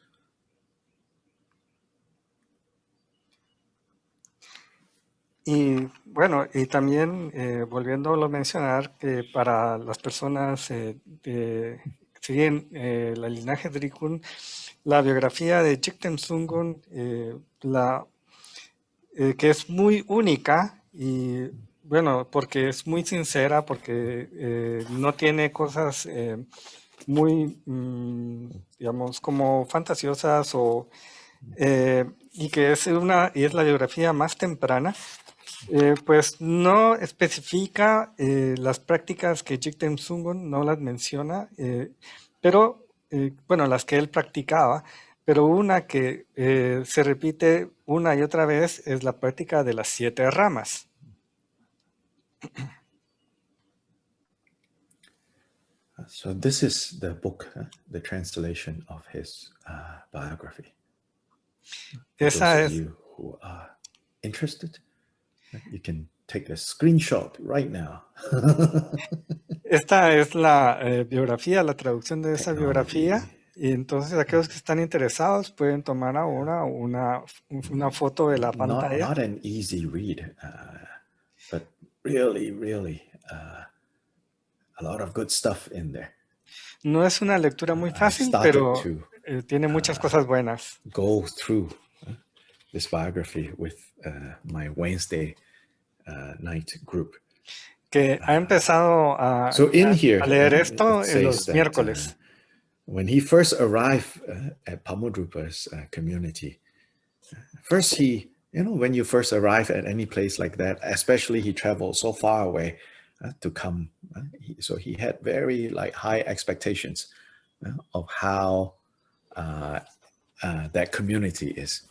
Y bueno, y también volviéndolo a mencionar, que para las personas que siguen el linaje Drikung, la biografía de Jigten Sungkun, que es muy única, y bueno, porque es muy sincera, porque no tiene cosas muy, digamos, como fantasiosas y que es la biografía más temprana. Pues no especifica las prácticas que Jigten Sungkun no las menciona, pero bueno, las que él practicaba, pero una que se repite una y otra vez es la práctica de las 7 ramas. So this is the book, the translation of his biography. For those of you who are interested, you can take a screenshot right now. Esta es la biografía, la traducción de esa biografía. Y entonces aquellos que están interesados pueden tomar ahora una foto de la pantalla. Not an easy read, but really a lot of good stuff in there. No es una lectura muy fácil, pero tiene muchas cosas buenas. Go through this biography with my Wednesday night group. Que ha empezado a leer esto en los miércoles. When he first arrived at Pamodrupa's community, first when you first arrive at any place like that, especially he traveled so far away to come, so he had very like high expectations of how that community is.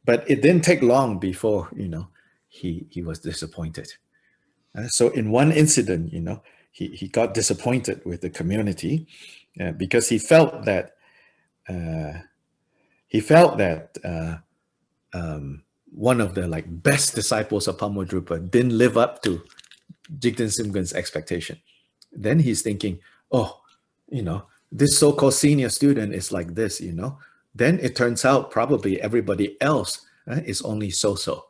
But it didn't take long before, he was disappointed. So in one incident, he got disappointed with the community because he felt that one of the like best disciples of Pamodrupa didn't live up to Jigten Sungkun's expectation. Then he's thinking, this so-called senior student is like this, Then it turns out probably everybody else is only so-so.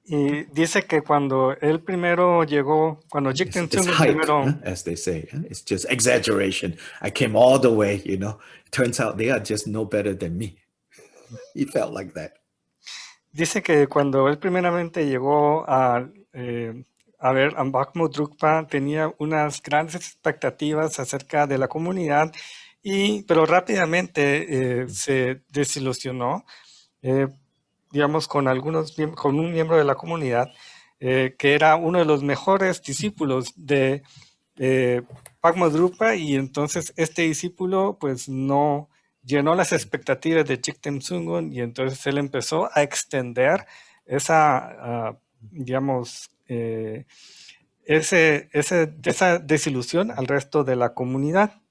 Y dice que cuando él primero llegó, cuando Jigten Sungkun primero, as they say, it's just exaggeration. I came all the way, Turns out they are just no better than me. He felt like that. Dice que cuando él primeramente llegó a ver a Pamodrupa, tenía unas grandes expectativas acerca de la comunidad, pero rápidamente se desilusionó, digamos, con un miembro de la comunidad que era uno de los mejores discípulos de Pamodrupa, y entonces este discípulo pues no llenó las expectativas de Jigten Sungkun, y entonces él empezó a extender esa, esa desilusión al resto de la comunidad.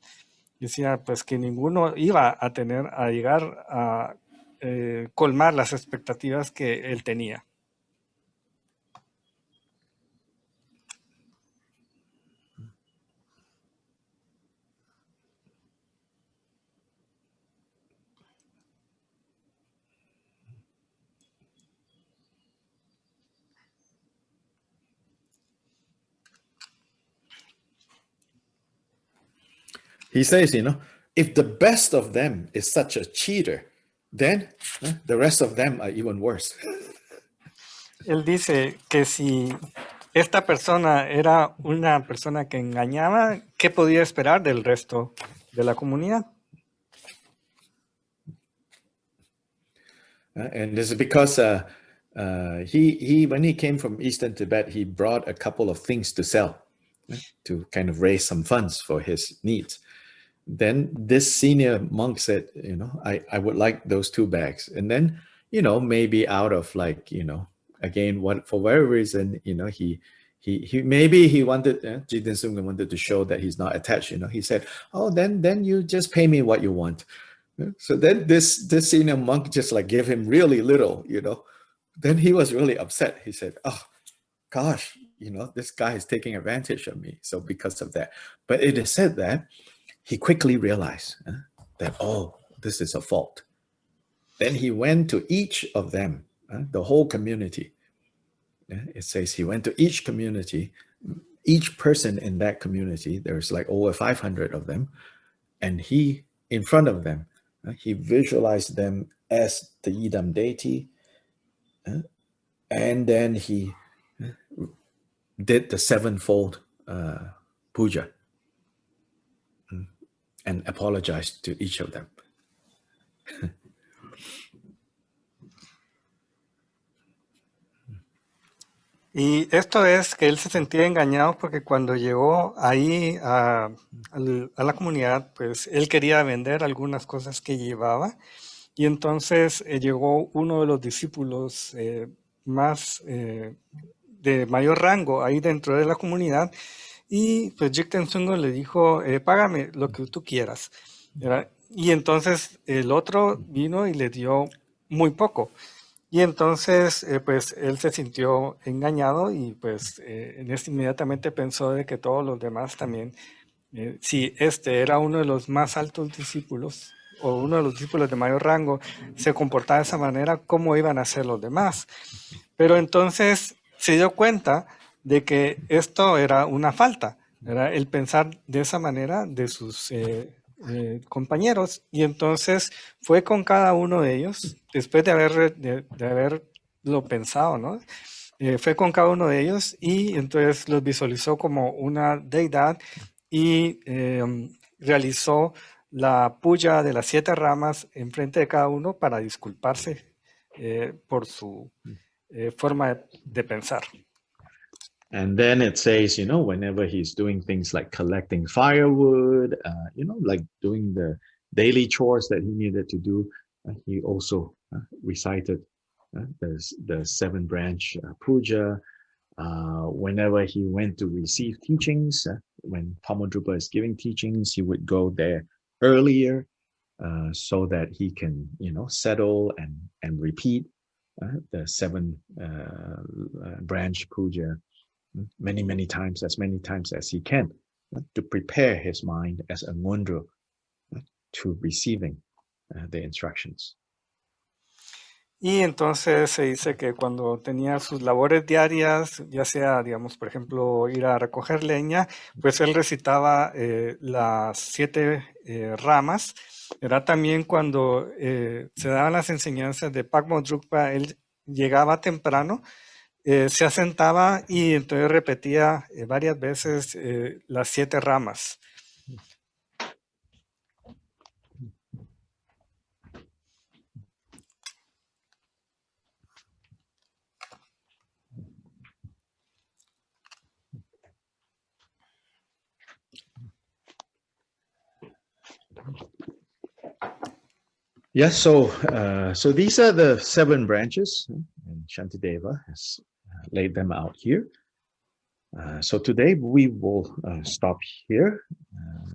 Decía pues que ninguno iba a llegar a colmar las expectativas que él tenía. He says, if the best of them is such a cheater, then the rest of them are even worse. Él dice que si esta persona era una persona que engañaba, ¿qué podía esperar del resto de la comunidad? And this is because he when he came from Eastern Tibet, he brought a couple of things to sell to kind of raise some funds for his needs. Then this senior monk said, I would like those 2 bags. And then, maybe out of again, for whatever reason, he maybe he wanted, Jiten Sungam wanted to show that he's not attached. He said, oh, then you just pay me what you want. So then this senior monk just gave him really little, Then he was really upset. He said, oh, gosh, this guy is taking advantage of me. So because of that, but it is said that he quickly realized that, oh, this is a fault. Then he went to each of them, the whole community. It says he went to each community, each person in that community, there's over 500 of them, and he, in front of them, he visualized them as the Idam deity, and then he did the 7-fold puja and apologized to each of them. Y esto es que él se sentía engañado porque cuando llegó ahí a la comunidad, pues él quería vender algunas cosas que llevaba. Y entonces llegó uno de los discípulos de mayor rango ahí dentro de la comunidad. Y pues Jigten Sungo le dijo, págame lo que tú quieras, ¿verdad? Y entonces el otro vino y le dio muy poco. Y entonces, pues él se sintió engañado y pues inmediatamente pensó de que todos los demás también, si este era uno de los más altos discípulos o uno de los discípulos de mayor rango, se comportaba de esa manera, ¿cómo iban a ser los demás? Pero entonces se dio cuenta de que esto era una falta, era el pensar de esa manera de sus compañeros, y entonces fue con cada uno de ellos, después de haberlo pensado, ¿no? Fue con cada uno de ellos y entonces los visualizó como una deidad y realizó la puya de las 7 ramas enfrente de cada uno para disculparse por su forma de pensar. And then it says, whenever he's doing things like collecting firewood, like doing the daily chores that he needed to do, he also recited the 7-branch puja. Whenever he went to receive teachings, when Pamodrupa is giving teachings, he would go there earlier so that he can, settle and repeat the 7-branch puja many times as he can to prepare his mind as a ngondro to receiving the instructions. Y entonces se dice que cuando tenía sus labores diarias, ya sea, digamos, por ejemplo, ir a recoger leña, pues él recitaba las 7 ramas. Era también cuando se daban las enseñanzas de Pakmodrukpa, él llegaba temprano, se asentaba y entonces repetía varias veces las 7 ramas. Yes, so these are the 7 branches, and Shantideva has laid them out here. So today we will stop here.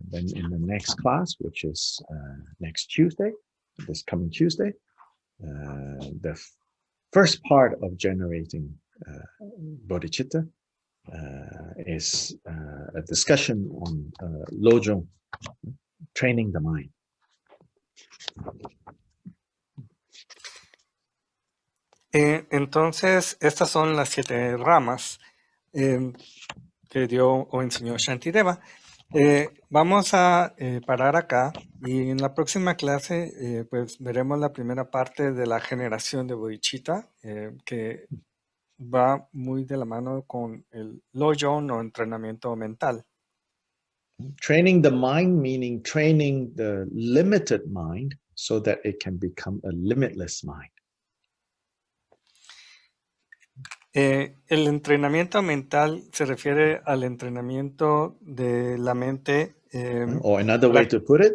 then in the next class, which is next Tuesday, this coming Tuesday, the first part of generating bodhicitta is a discussion on lojong, training the mind. Entonces, estas son las 7 ramas que dio o enseñó Shantideva. Vamos a parar acá y en la próxima clase pues veremos la primera parte de la generación de bodhicitta, que va muy de la mano con el lojong o entrenamiento mental. Training the mind, meaning training the limited mind so that it can become a limitless mind. El entrenamiento mental se refiere al entrenamiento de la mente. Or another way to put it,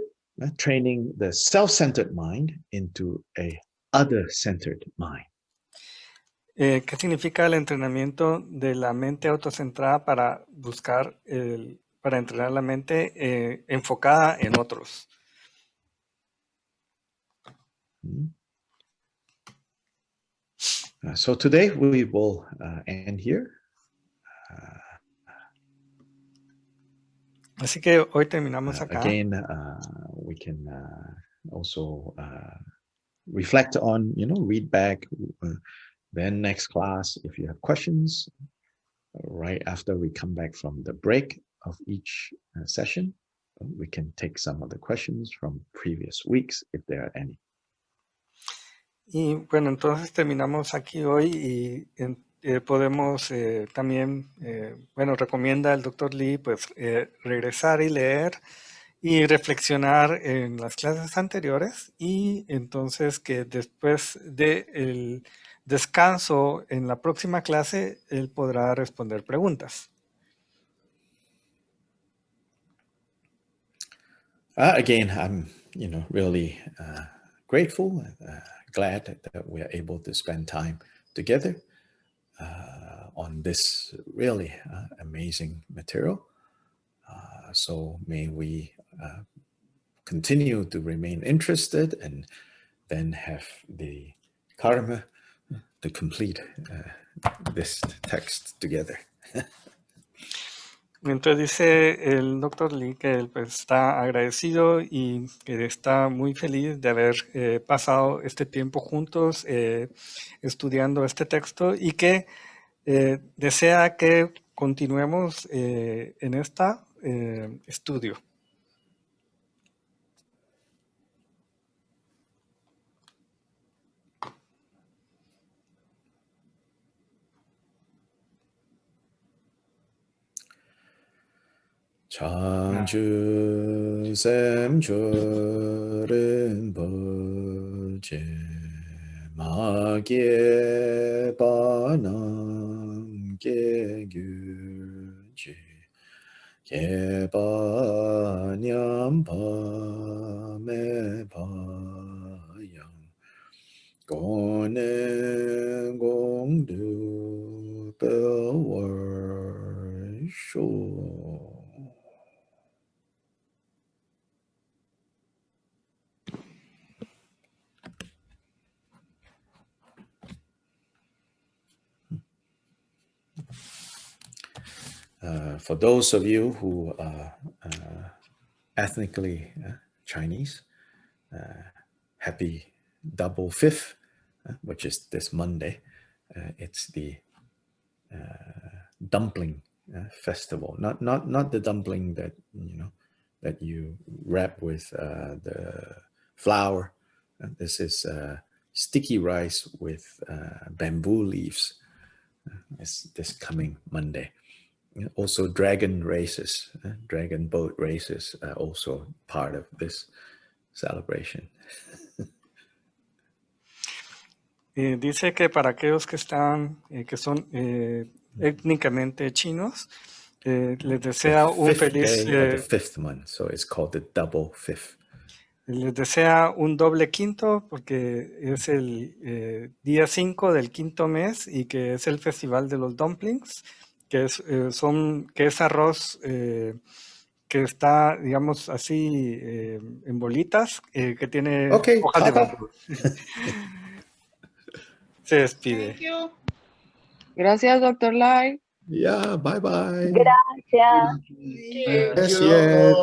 training the self-centered mind into a other-centered mind. ¿Qué significa el entrenamiento de la mente autocentrada para buscar, para entrenar la mente enfocada en otros? So today we will end here. Así que hoy terminamos acá. Again, we can also reflect on, read back. Then next class, if you have questions, right after we come back from the break of each session, we can take some of the questions from previous weeks if there are any. Y bueno, entonces terminamos aquí hoy y podemos también, bueno, recomienda el Dr. Lee pues regresar y leer y reflexionar en las clases anteriores y entonces que después del descanso en la próxima clase él podrá responder preguntas. Again, I'm, really grateful, glad that we are able to spend time together on this really amazing material. So may we continue to remain interested and then have the karma to complete this text together. Entonces dice el Dr. Lee que él pues, está agradecido y que está muy feliz de haber pasado este tiempo juntos estudiando este texto y que desea que continuemos en este estudio. Changchu semcho rinpoche ma ge pa nam ge gyu chi ge pa nyam pa me pa yang gong ne gong du pe wer shu. For those of you who are ethnically Chinese, happy double fifth, which is this Monday. It's the dumpling festival. Not the dumpling that that you wrap with the flour. This is sticky rice with bamboo leaves. It's this coming Monday. Also dragon races, dragon boat races are also part of this celebration. Dice que para aquellos que están, que son étnicamente chinos, les desea un feliz... the fifth month, so it's called the double fifth. Les desea un doble quinto porque es el día 5 del quinto mes y que es el festival de los dumplings, que es arroz que está, digamos, así en bolitas, que tiene Okay, hojas de Tata. bambú. Se despide. Thank you. Gracias, Dr. Lai. Yeah, bye-bye. Gracias. Yes, yet.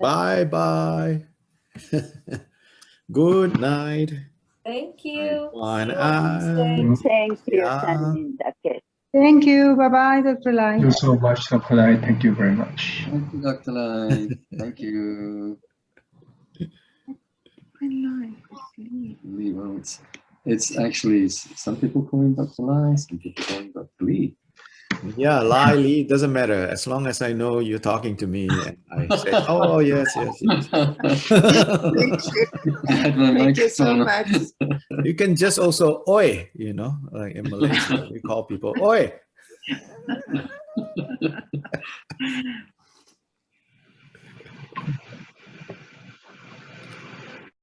Bye-bye. Good night. Thank you. One Thank you, Yeah. Sanjinda. Thank you. Bye-bye, Dr. Lai. Thank you so much, Dr. Lai. Thank you very much. Thank you, Dr. Lai. Thank you. Lee, well, it's actually, some people call him Dr. Lai, some people call him Dr. Lee. Yeah, Lai Lee, doesn't matter. As long as I know you're talking to me and I say, oh, yes. Thank you. I had my Thank you so microphone much. You can just also, oi, you know, like in Malaysia, we call people, oi.